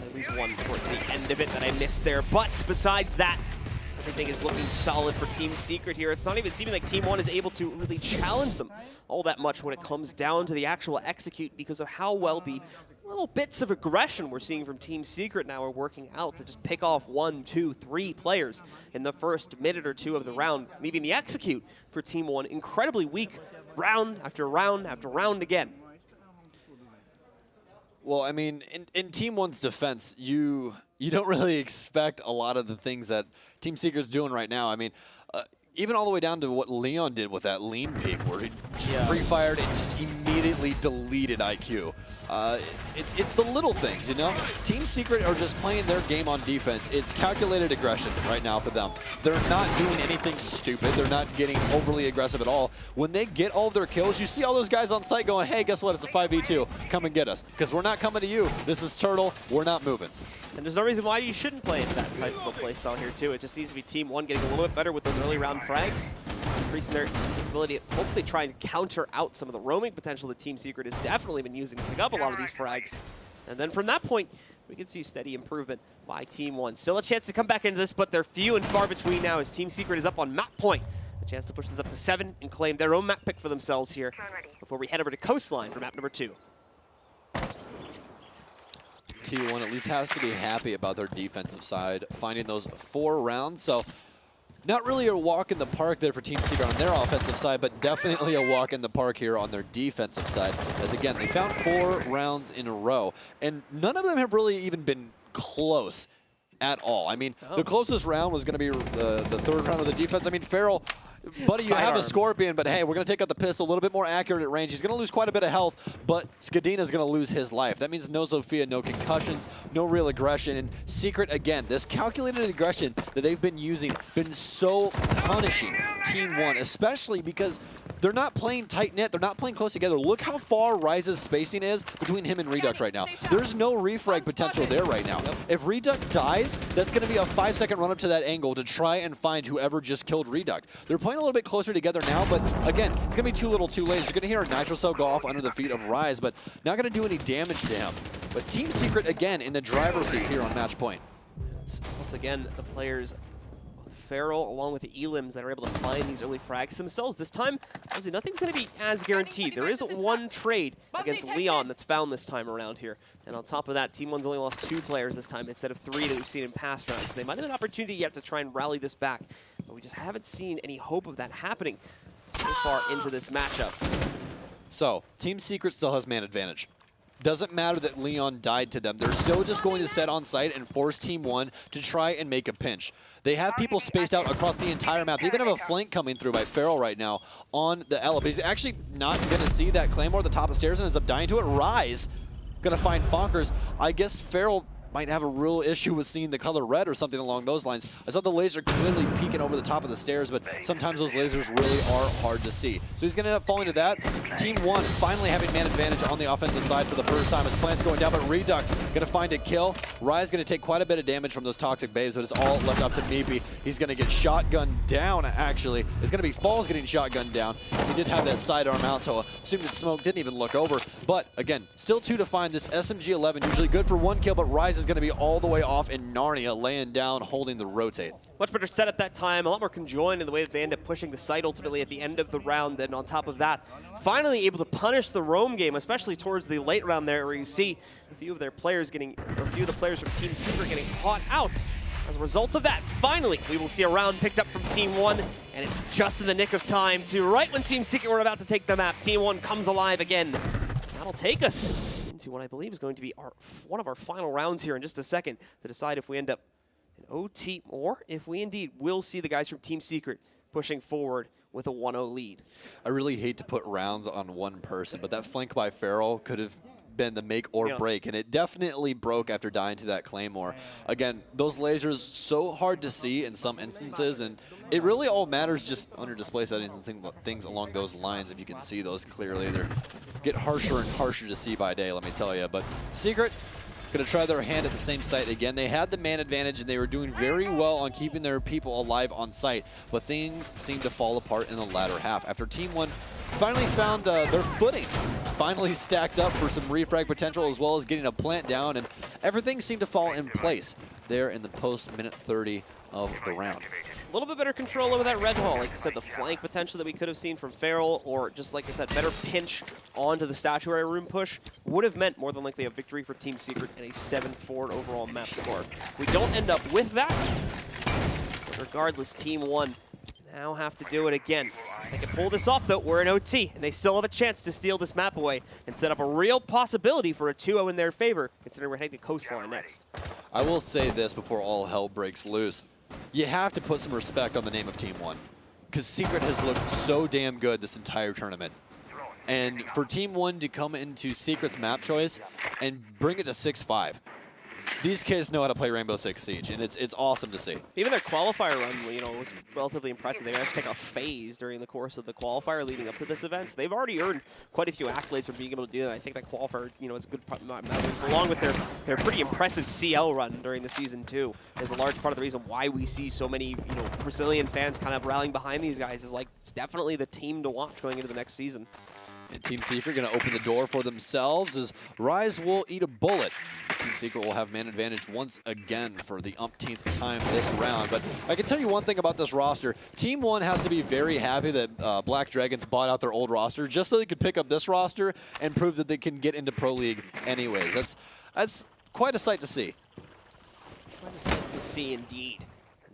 At least one towards the end of it that I missed there. But besides that, everything is looking solid for Team Secret here. It's not even seeming like Team 1 is able to really challenge them all that much when it comes down to the actual execute because of how well the little bits of aggression we're seeing from Team Secret now are working out to just pick off 1, 2, 3 players in the first minute or 2 of the round, leaving the execute for Team 1 incredibly weak round after round after round again. Well, I mean, in Team 1's defense, you don't really expect a lot of the things that Team Secret's doing right now. I mean, even all the way down to what Leon did with that lean peek, where he just pre-fired and just immediately deleted IQ. It's the little things, you know? Team Secret are just playing their game on defense. It's calculated aggression right now for them. They're not doing anything stupid. They're not getting overly aggressive at all. When they get all of their kills, you see all those guys on site going, hey, guess what? It's a 5v2. Come and get us. Because we're not coming to you. This is Turtle. We're not moving. And there's no reason why you shouldn't play into that type of a playstyle here, too. It just needs to be Team 1 getting a little bit better with those early round frags, increasing their ability to hopefully try and counter out some of the roaming potential that Team Secret has definitely been using to pick up a lot of these frags. And then from that point, we can see steady improvement by Team 1. Still a chance to come back into this, but they're few and far between now as Team Secret is up on map point. A chance to push this up to 7 and claim their own map pick for themselves here before we head over to Coastline for map number 2. T1 at least has to be happy about their defensive side, finding those 4 rounds. So not really a walk in the park there for Team Secret on their offensive side, but definitely a walk in the park here on their defensive side. As again, they found 4 rounds in a row, and none of them have really even been close at all. I mean, the closest round was going to be the 3rd round of the defense. I mean, Farrell, buddy, you have a Scorpion, but hey, we're going to take out the pistol, a little bit more accurate at range. He's going to lose quite a bit of health, but Skadina's going to lose his life. That means no Zofia, no concussions, no real aggression. And Secret, again, this calculated aggression that they've been using, been so punishing Team 1, especially because they're not playing tight-knit. They're not playing close together. Look how far Rise's spacing is between him and Reduct right now. There's no refrag potential there right now. If Reduct dies, that's going to be a 5-second run up to that angle to try and find whoever just killed Reduct. They're playing a little bit closer together now, but again, it's going to be too little too late. You're going to hear a Nitro Cell go off under the feet of Rise, but not going to do any damage to him. But Team Secret, again, in the driver's seat here on match point. Once again, the players Farrell along with the Elims that are able to find these early frags themselves. This time, obviously, nothing's going to be as guaranteed. There is 1 trade against Leon that's found this time around here. And on top of that, Team 1's only lost 2 players this time instead of 3 that we've seen in past rounds. So they might have an opportunity yet to try and rally this back. But we just haven't seen any hope of that happening so far into this matchup. So, Team Secret still has man advantage. Doesn't matter that Leon died to them. They're still just going to set on site and force Team 1 to try and make a pinch. They have people spaced out across the entire map. They even have a flank coming through by Farrell right now on the Ella. But he's actually not going to see that Claymore at the top of the stairs and ends up dying to it. Rise going to find Fonkers. I guess Farrell might have a real issue with seeing the color red or something along those lines. I saw the laser clearly peeking over the top of the stairs, but sometimes those lasers really are hard to see. So he's going to end up falling to that. Team 1 finally having man advantage on the offensive side for the first time as Plant's going down, but Reduct going to find a kill. Rye's going to take quite a bit of damage from those toxic babes, but it's all left up to Meepy. He's going to get shotgunned down, actually. It's going to be Falls getting shotgunned down, because he did have that sidearm out, so assumed that Smoke didn't even look over. But again, still 2 to find. This SMG-11, usually good for 1 kill, but Rise is going to be all the way off in Narnia, laying down, holding the rotate. Much better setup that time, a lot more conjoined in the way that they end up pushing the site ultimately at the end of the round. And on top of that, finally able to punish the roam game, especially towards the late round there, where you see a few of the players from Team Secret getting caught out. As a result of that, finally, we will see a round picked up from Team 1, and it's just in the nick of time to right when Team Secret were about to take the map. Team 1 comes alive again. That'll take us into what I believe is going to be one of our final rounds here in just a second to decide if we end up in OT or if we indeed will see the guys from Team Secret pushing forward with a 1-0 lead. I really hate to put rounds on one person, but that flank by Farrell could have been the make or break, and it definitely broke after dying to that Claymore. Again, those lasers so hard to see in some instances, and it really all matters just under display settings and things along those lines. If you can see those clearly, they get harsher and harsher to see by day, let me tell you. But Secret going to try their hand at the same site again. They had the man advantage, and they were doing very well on keeping their people alive on site, but things seemed to fall apart in the latter half. After Team 1 finally found their footing, finally stacked up for some refrag potential, as well as getting a plant down, and everything seemed to fall in place there in the post-minute 30 of the round. A little bit better control over that red wall. Like you said, the flank potential that we could have seen from Farrell, or just like I said, better pinch onto the statuary room push would have meant more than likely a victory for Team Secret and a 7-4 overall map score. We don't end up with that, but regardless, Team 1 now have to do it again. They can pull this off, though. We're in OT, and they still have a chance to steal this map away and set up a real possibility for a 2-0 in their favor, considering we're heading to Coastline next. I will say this before all hell breaks loose. You have to put some respect on the name of Team 1, because Secret has looked so damn good this entire tournament. And for Team 1 to come into Secret's map choice and bring it to 6-5, these kids know how to play Rainbow Six Siege, and it's awesome to see. Even their qualifier run, was relatively impressive. They managed to take a phase during the course of the qualifier leading up to this event. So they've already earned quite a few accolades for being able to do that. I think that qualifier, is a good part, along with their pretty impressive CL run during the season too, is a large part of the reason why we see so many, Brazilian fans kind of rallying behind these guys. Is like it's definitely the team to watch going into the next season. And Team Secret going to open the door for themselves as Rise will eat a bullet. Team Secret will have man advantage once again for the umpteenth time this round. But I can tell you one thing about this roster. Team 1 has to be very happy that Black Dragons bought out their old roster just so they could pick up this roster and prove that they can get into Pro League anyways. That's quite a sight to see. Quite a sight to see indeed.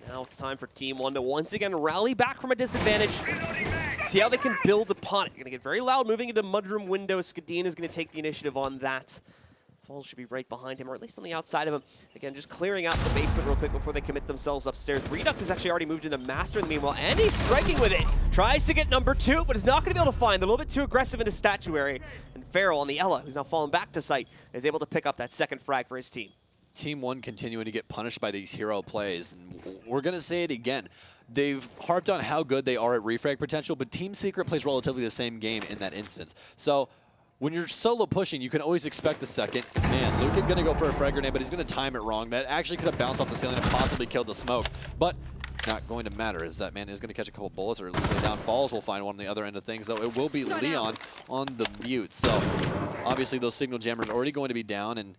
Now it's time for Team 1 to once again rally back from a disadvantage. See how they can build upon it. Going to get very loud, moving into mudroom window. Skadin is going to take the initiative on that. Falls should be right behind him, or at least on the outside of him. Again, just clearing out the basement real quick before they commit themselves upstairs. Reduct has actually already moved into Master in the meanwhile, and he's striking with it. Tries to get number 2, but is not going to be able to find. A little bit too aggressive into Statuary. And Farrell on the Ella, who's now fallen back to site, is able to pick up that second frag for his team. Team 1 continuing to get punished by these hero plays. And we're going to say it again. They've harped on how good they are at refrag potential, but Team Secret plays relatively the same game in that instance. So when you're solo pushing, you can always expect the second. Man, Luca going to go for a frag grenade, but he's going to time it wrong. That actually could have bounced off the ceiling and possibly killed the smoke. But not going to matter, as that man is going to catch a couple bullets, or at least lay down. Falls will find one on the other end of things, though it will be Leon on the mute. So obviously those signal jammers are already going to be down, and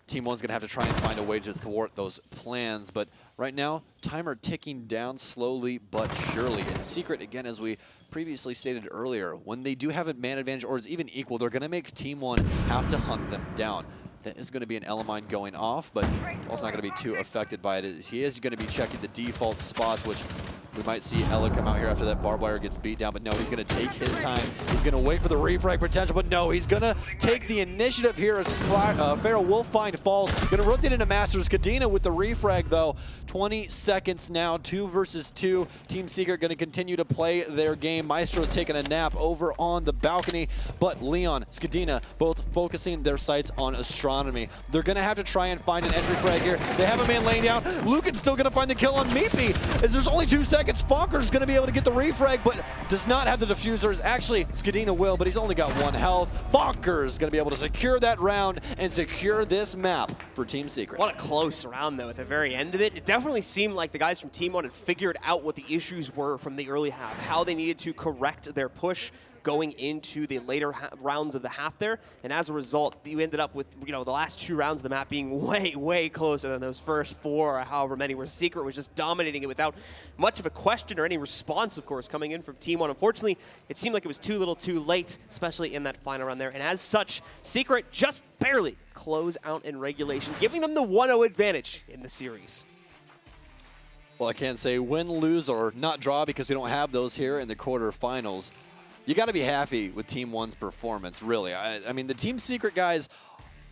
Team 1's going to have to try and find a way to thwart those plans. But right now, timer ticking down slowly but surely. And Secret, again, as we previously stated earlier, when they do have a man advantage or is even equal, they're going to make Team 1 have to hunt them down. That is going to be an Elamine going off, but also not going to be too affected by it. He is going to be checking the default spots, which We might see Ella come out here after that barbed wire gets beat down, but no, he's going to take his time. He's going to wait for the refrag potential, but no, he's going to take the initiative here as Pharaoh will find falls. Going to rotate into Masters. Kadena with the refrag, though. 20 seconds now, 2 versus 2. Team Secret going to continue to play their game. Maestro's taking a nap over on the balcony, but Leon, Skadina, both focusing their sights on astronomy. They're going to have to try and find an entry frag here. They have a man laying down. Lucan's still going to find the kill on Meepy, as there's only 2 seconds. Fonker's going to be able to get the refrag, but does not have the diffusers. Actually, Skadina will, but he's only got 1 health. Fonker's going to be able to secure that round and secure this map for Team Secret. What a close round, though, at the very end of it. It definitely seemed like the guys from Team 1 had figured out what the issues were from the early half, how they needed to correct their push going into the later rounds of the half there. And as a result, you ended up with, the last 2 rounds of the map being way, way closer than those first 4 or however many, where Secret was just dominating it without much of a question or any response, of course, coming in from Team 1. Unfortunately, it seemed like it was too little too late, especially in that final round there. And as such, Secret just barely close out in regulation, giving them the 1-0 advantage in the series. Well, I can't say win, lose, or not draw because we don't have those here in the quarterfinals. You got to be happy with Team 1's performance, really. I mean, the Team Secret guys,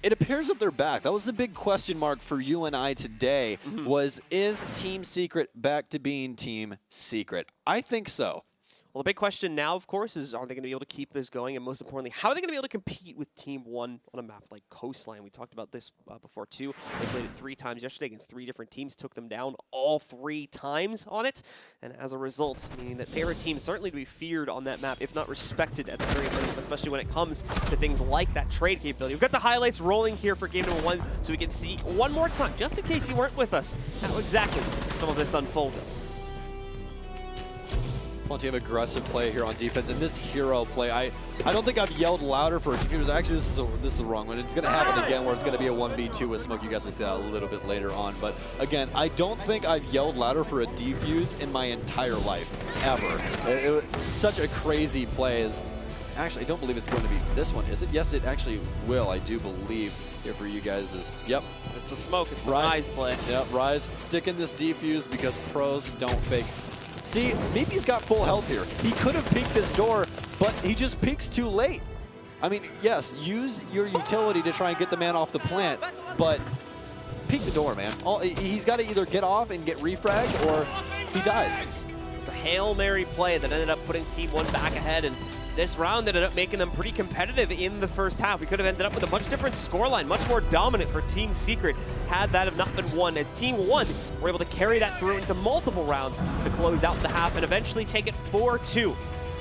it appears that they're back. That was the big question mark for you and I today, was, is Team Secret back to being Team Secret? I think so. Well, the big question now, of course, is are they going to be able to keep this going? And most importantly, how are they going to be able to compete with Team 1 on a map like Coastline? We talked about this before, too. They played it 3 times yesterday against 3 different teams, took them down all 3 times on it. And as a result, meaning that they're a team certainly to be feared on that map, if not respected at the very least, especially when it comes to things like that trade capability. We've got the highlights rolling here for game number 1, so we can see one more time, just in case you weren't with us, how exactly some of this unfolded. Plenty of aggressive play here on defense, and this hero play, I don't think I've yelled louder for defusers. Actually, this is the wrong one. It's going to happen again where it's going to be a 1v2 with Smoke. You guys will see that a little bit later on. But again, I don't think I've yelled louder for a defuse in my entire life, ever. It was such a crazy play. Actually, I don't believe it's going to be this one, is it? Yes, it actually will. I do believe here for you guys is, yep. It's the Smoke. It's the Rise play. Yep, Rise sticking this defuse because pros don't fake. See, Meepy's got full health here. He could have peeked this door, but he just peeks too late. I mean, yes, use your utility to try and get the man off the plant, but peek the door, man. He's got to either get off and get refragged, or he dies. It's a Hail Mary play that ended up putting Team 1 back ahead, and this round ended up making them pretty competitive in the first half. We could have ended up with a much different scoreline, much more dominant for Team Secret had that have not been won, as Team 1 were able to carry that through into multiple rounds to close out the half and eventually take it 4-2.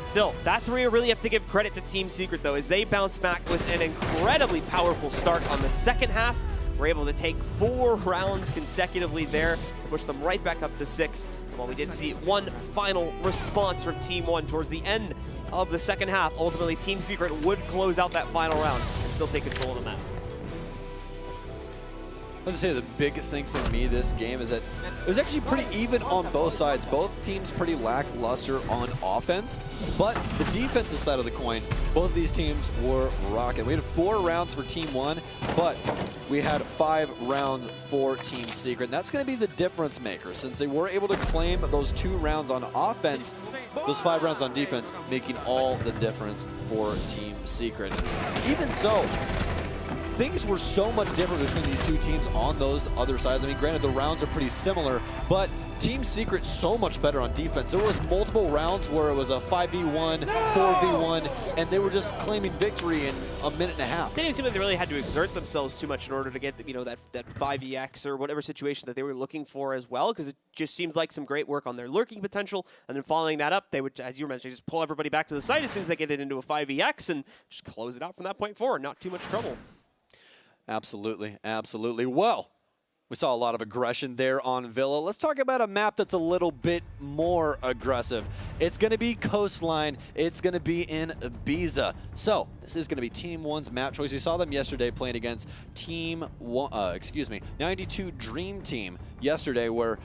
Still, that's where you really have to give credit to Team Secret, though, as they bounce back with an incredibly powerful start on the second half. We're able to take 4 rounds consecutively there to push them right back up to 6. And while we did see one final response from Team 1 towards the end of the second half, ultimately Team Secret would close out that final round and still take control of the map. Let's say the big thing for me this game is that it was actually pretty even on both sides. Both teams pretty lackluster on offense, but the defensive side of the coin, both of these teams were rocking. We had 4 rounds for Team 1, but we had 5 rounds for Team Secret. And that's going to be the difference maker, since they were able to claim those 2 rounds on offense, those 5 rounds on defense, making all the difference for Team Secret. Even so, things were so much different between these 2 teams on those other sides. I mean, granted, the rounds are pretty similar, but Team Secret so much better on defense. There was multiple rounds where it was a 5v1, 4v1, and they were just claiming victory in a minute and a half. They didn't seem like they really had to exert themselves too much in order to get that 5EX or whatever situation that they were looking for as well, because it just seems like some great work on their lurking potential, and then following that up, they would, as you mentioned, just pull everybody back to the site as soon as they get it into a 5EX and just close it out from that point forward. Not too much trouble. Absolutely, absolutely. Well, we saw a lot of aggression there on Villa. Let's talk about a map that's a little bit more aggressive. It's going to be Coastline. It's going to be in Ibiza. So this is going to be Team 1's map choice. We saw them yesterday playing against Team 92 Dream Team yesterday, where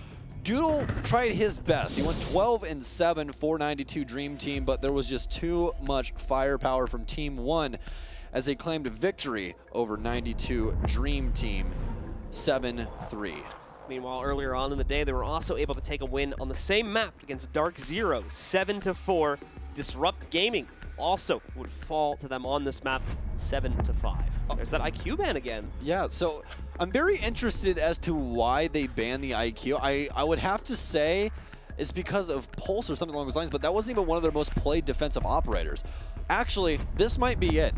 Doodle tried his best. He went 12-7 for 92 Dream Team, but there was just too much firepower from Team 1 as they claimed victory over 92 Dream Team 7-3. Meanwhile, earlier on in the day, they were also able to take a win on the same map against Dark Zero, 7-4. Disrupt Gaming also would fall to them on this map, 7-5. There's that IQ ban again. Yeah, so I'm very interested as to why they banned the IQ. I would have to say it's because of Pulse or something along those lines, but that wasn't even one of their most played defensive operators. Actually, this might be it.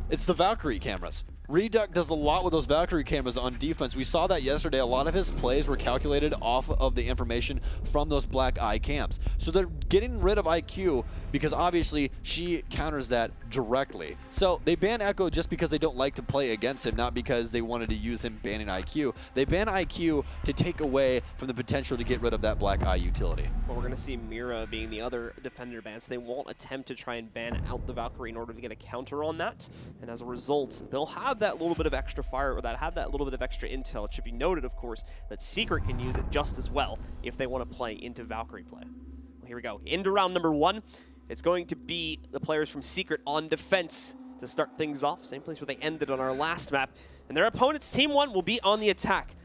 It's the Valkyrie cameras. Reduck does a lot with those Valkyrie cameras on defense. We saw that yesterday. A lot of his plays were calculated off of the information from those black eye cams. So they're getting rid of IQ because obviously she counters that directly. So they ban Echo just because they don't like to play against him, not because they wanted to use him banning IQ. They ban IQ to take away from the potential to get rid of that black eye utility. Well, we're going to see Mira being the other defender ban, so they won't attempt to try and ban out the Valkyrie in order to get a counter on that. And as a result, they'll have that little bit of extra fire, or have that little bit of extra intel. It should be noted, of course, that Secret can use it just as well if they want to play into Valkyrie play. Well, here we go. Into round number 1. It's going to be the players from Secret on defense to start things off. Same place where they ended on our last map. And their opponents, Team 1, will be on the attack.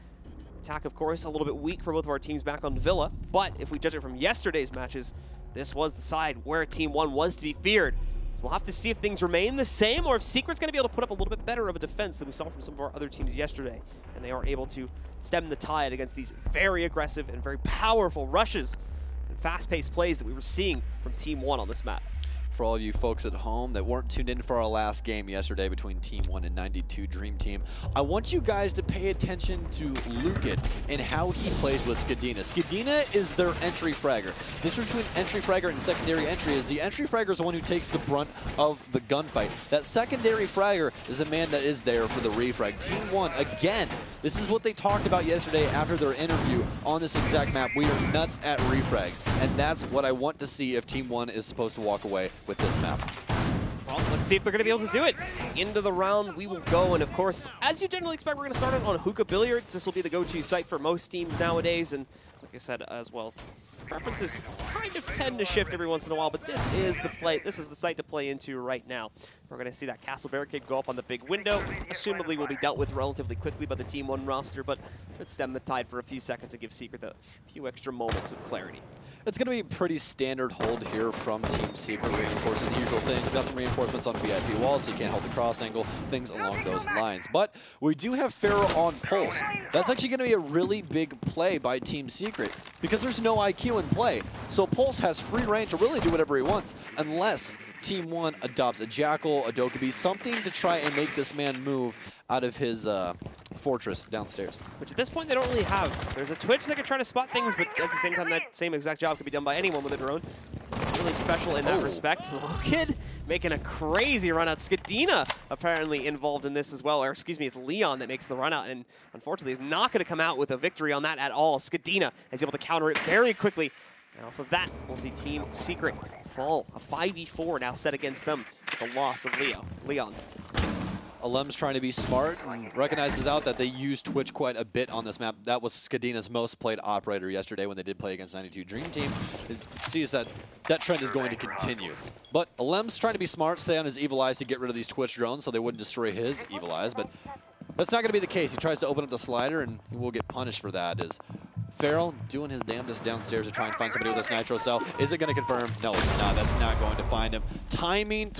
Attack, of course, a little bit weak for both of our teams back on Villa. But if we judge it from yesterday's matches, this was the side where Team 1 was to be feared. So we'll have to see if things remain the same or if Secret's going to be able to put up a little bit better of a defense than we saw from some of our other teams yesterday. And they are able to stem the tide against these very aggressive and very powerful rushes and fast-paced plays that we were seeing from Team 1 on this map. For all of you folks at home that weren't tuned in for our last game yesterday between Team 1 and 92 Dream Team, I want you guys to pay attention to Lucan and how he plays with Skadina. Skadina is their entry fragger. The difference between entry fragger and secondary entry is the entry fragger is the one who takes the brunt of the gunfight. That secondary fragger is a man that is there for the refrag. Team 1, again, this is what they talked about yesterday after their interview on this exact map. We are nuts at refrags, and that's what I want to see if Team 1 is supposed to walk away with this map. Well, let's see if they're going to be able to do it. Into the round we will go, and of course, as you generally expect, we're going to start it on Hookah Billiards. This will be the go-to site for most teams nowadays, and like I said as well, preferences kind of tend to shift every once in a while, but this is the site to play into right now. We're going to see that castle barricade go up on the big window. Assumably will be dealt with relatively quickly by the Team 1 roster, but let's stem the tide for a few seconds and give Secret a few extra moments of clarity. It's going to be a pretty standard hold here from Team Secret, reinforcing the usual things. Got some reinforcements on VIP walls, so you can't hold the cross angle, things along those lines. But we do have Pharaoh on Pulse. That's actually going to be a really big play by Team Secret because there's no IQ in play. So Pulse has free reign to really do whatever he wants unless Team 1 adopts a Jackal, a Dokkaebi, something to try and make this man move out of his fortress downstairs. Which at this point they don't really have. There's a Twitch that can try to spot things, but at the same time that same exact job could be done by anyone with a drone. So it's really special in that respect. Kid making a crazy run out. Skadina apparently involved in this as well, or excuse me, it's Leon that makes the run out, and unfortunately is not going to come out with a victory on that at all. Skadina is able to counter it very quickly. And off of that, we'll see Team Secret fall. A 5v4 now set against them with the loss of Leon. Alem's trying to be smart and recognizes out that they used Twitch quite a bit on this map. That was Skadina's most played operator yesterday when they did play against 92 Dream Team. It sees that that trend is going to continue. But Alem's trying to be smart, stay on his evil eyes to get rid of these Twitch drones so they wouldn't destroy his evil eyes. But that's not going to be the case. He tries to open up the slider and he will get punished for that. As Farrell doing his damnedest downstairs to try and find somebody with this nitro cell. Is it going to confirm? No, it's not. That's not going to find him. Timing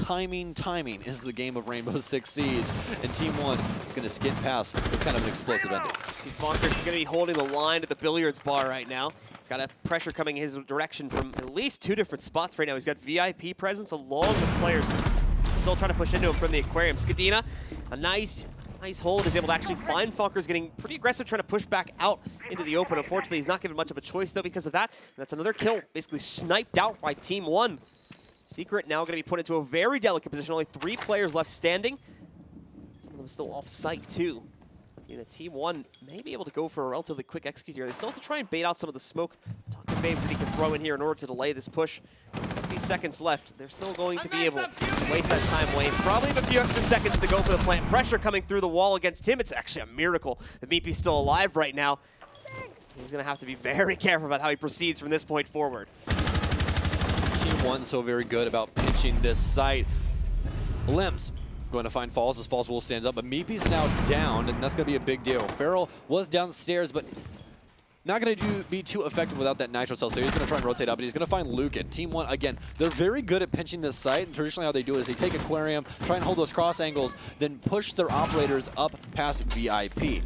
is the game of Rainbow Six Siege. And Team 1 is going to skip past with kind of an explosive ending. See, Fonkers is going to be holding the line at the billiards bar right now. He's got a pressure coming his direction from at least 2 different spots right now. He's got VIP presence along with players still trying to push into him from the aquarium. Skadina, a nice hold, is able to actually find Fonkers, getting pretty aggressive, trying to push back out into the open. Unfortunately, he's not given much of a choice, though, because of that. And that's another kill, basically sniped out by Team 1. Secret now going to be put into a very delicate position. Only 3 players left standing. Some of them still off site, too. The Team 1 may be able to go for a relatively quick execute here. They still have to try and bait out some of the smoke waves that he can throw in here in order to delay this push. 50 seconds left. They're still going to be able to waste that time, Wayne. Probably have a few extra seconds to go for the plant. Pressure coming through the wall against him. It's actually a miracle that Meepy's still alive right now. He's going to have to be very careful about how he proceeds from this point forward. Team 1 so very good about pinching this site. Limbs going to find Falls as Falls will stand up, but Meepy's now down, and that's going to be a big deal. Farrell was downstairs, but not going to be too effective without that Nitro Cell, so he's going to try and rotate up, and he's going to find Luke. And Team 1, again, they're very good at pinching this site, and traditionally how they do it is they take Aquarium, try and hold those cross angles, then push their operators up past VIP.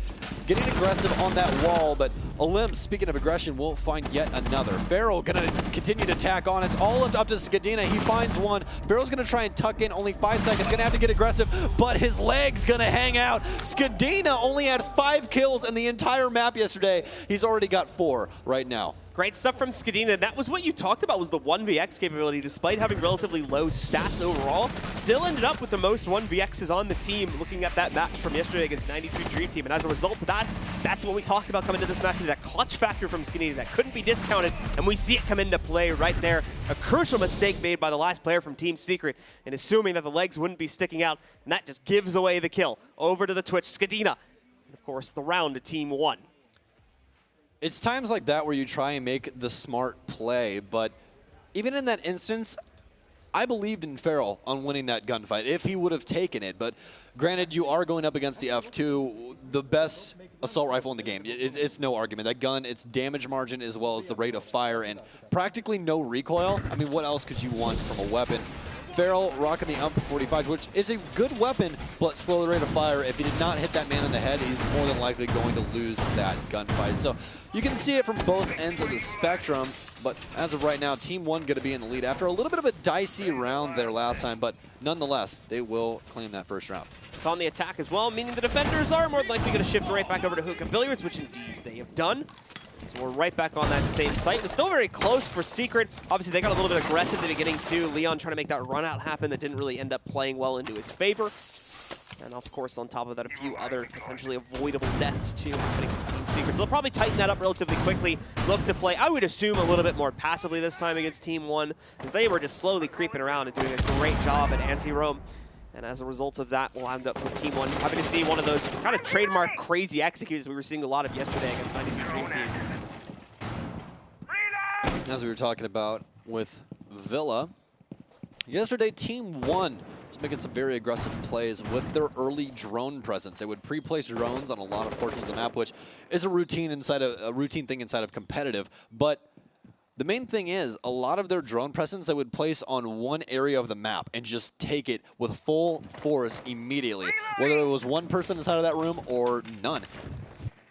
Getting aggressive on that wall, but Olim, speaking of aggression, will find yet another. Farrell going to continue to tack on. It's all up to Skadina. He finds one. Farrell's going to try and tuck in, only 5 seconds. Going to have to get aggressive, but his leg's going to hang out. Skadina only had 5 kills in the entire map yesterday. He's already got 4 right now. Great stuff from Skadina. That was what you talked about, was the 1vx capability. Despite having relatively low stats overall, still ended up with the most 1vx's on the team, looking at that match from yesterday against 92 Dream Team. And as a result of that, that's what we talked about coming to this match, that clutch factor from Skadina that couldn't be discounted, and we see it come into play right there. A crucial mistake made by the last player from Team Secret in assuming that the legs wouldn't be sticking out, and that just gives away the kill. Over to the Twitch, Skadina. And of course, the round to Team 1. It's times like that where you try and make the smart play, but even in that instance, I believed in Farrell on winning that gunfight if he would have taken it. But granted, you are going up against the F2, the best assault rifle in the game. It's no argument. That gun, its damage margin as well as the rate of fire and practically no recoil. I mean, what else could you want from a weapon? Farrell rocking the UMP-45, which is a good weapon, but slow the rate of fire. If he did not hit that man in the head, he's more than likely going to lose that gunfight. So you can see it from both ends of the spectrum, but as of right now, Team 1 going to be in the lead after a little bit of a dicey round there last time, but nonetheless, they will claim that first round. It's on the attack as well, meaning the defenders are more than likely going to shift right back over to Hookah Billiards, which indeed they have done. So we're right back on that same site. It's still very close for Secret. Obviously, they got a little bit aggressive at the beginning, too. Leon trying to make that run out happen that didn't really end up playing well into his favor. And, of course, on top of that, a few other potentially avoidable deaths, too, happening for Team Secret. So they'll probably tighten that up relatively quickly. Look to play, I would assume, a little bit more passively this time against Team 1, as they were just slowly creeping around and doing a great job at anti-roam. And as a result of that, we'll end up with Team 1 having to see one of those kind of trademark crazy executes we were seeing a lot of yesterday against 92 Dream Team. As we were talking about with Villa, yesterday Team 1 was making some very aggressive plays with their early drone presence. They would pre-place drones on a lot of portions of the map, which is a routine thing inside of competitive. But the main thing is, a lot of their drone presence they would place on one area of the map and just take it with full force immediately, whether it was one person inside of that room or none.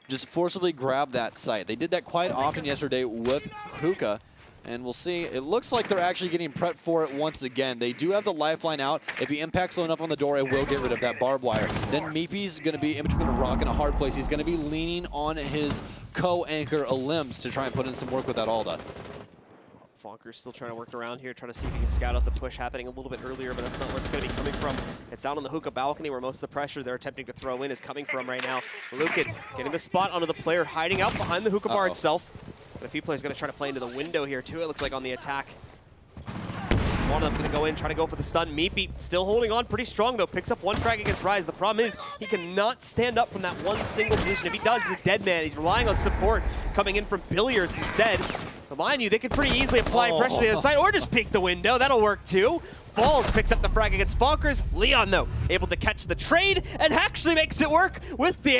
Just forcibly grab that site. They did that quite often yesterday with Hookah, and we'll see. It looks like they're actually getting prepped for it once again. They do have the lifeline out. If he impacts low enough on the door, it will get rid of that barbed wire. Then Meepy's going to be in between a rock and a hard place. He's going to be leaning on his co-anchor Elims to try and put in some work with that Alda. Fonker's still trying to work around here, trying to see if he can scout out the push happening a little bit earlier, but that's not where it's going to be coming from. It's down on the Hookah balcony where most of the pressure they're attempting to throw in is coming from right now. Lukin getting the spot onto the player, hiding out behind the Hookah bar itself. But a few players going to try to play into the window here too, it looks like on the attack. One of them going to go in, try to go for the stun. Meepy still holding on pretty strong though, picks up one frag against Rise. The problem is he cannot stand up from that one single position. If he does, he's a dead man. He's relying on support coming in from Billiards instead. But mind you, they could pretty easily apply pressure to the other side or just peek the window. That'll work too. Falls picks up the frag against Fonkers. Leon, though, able to catch the trade and actually makes it work with the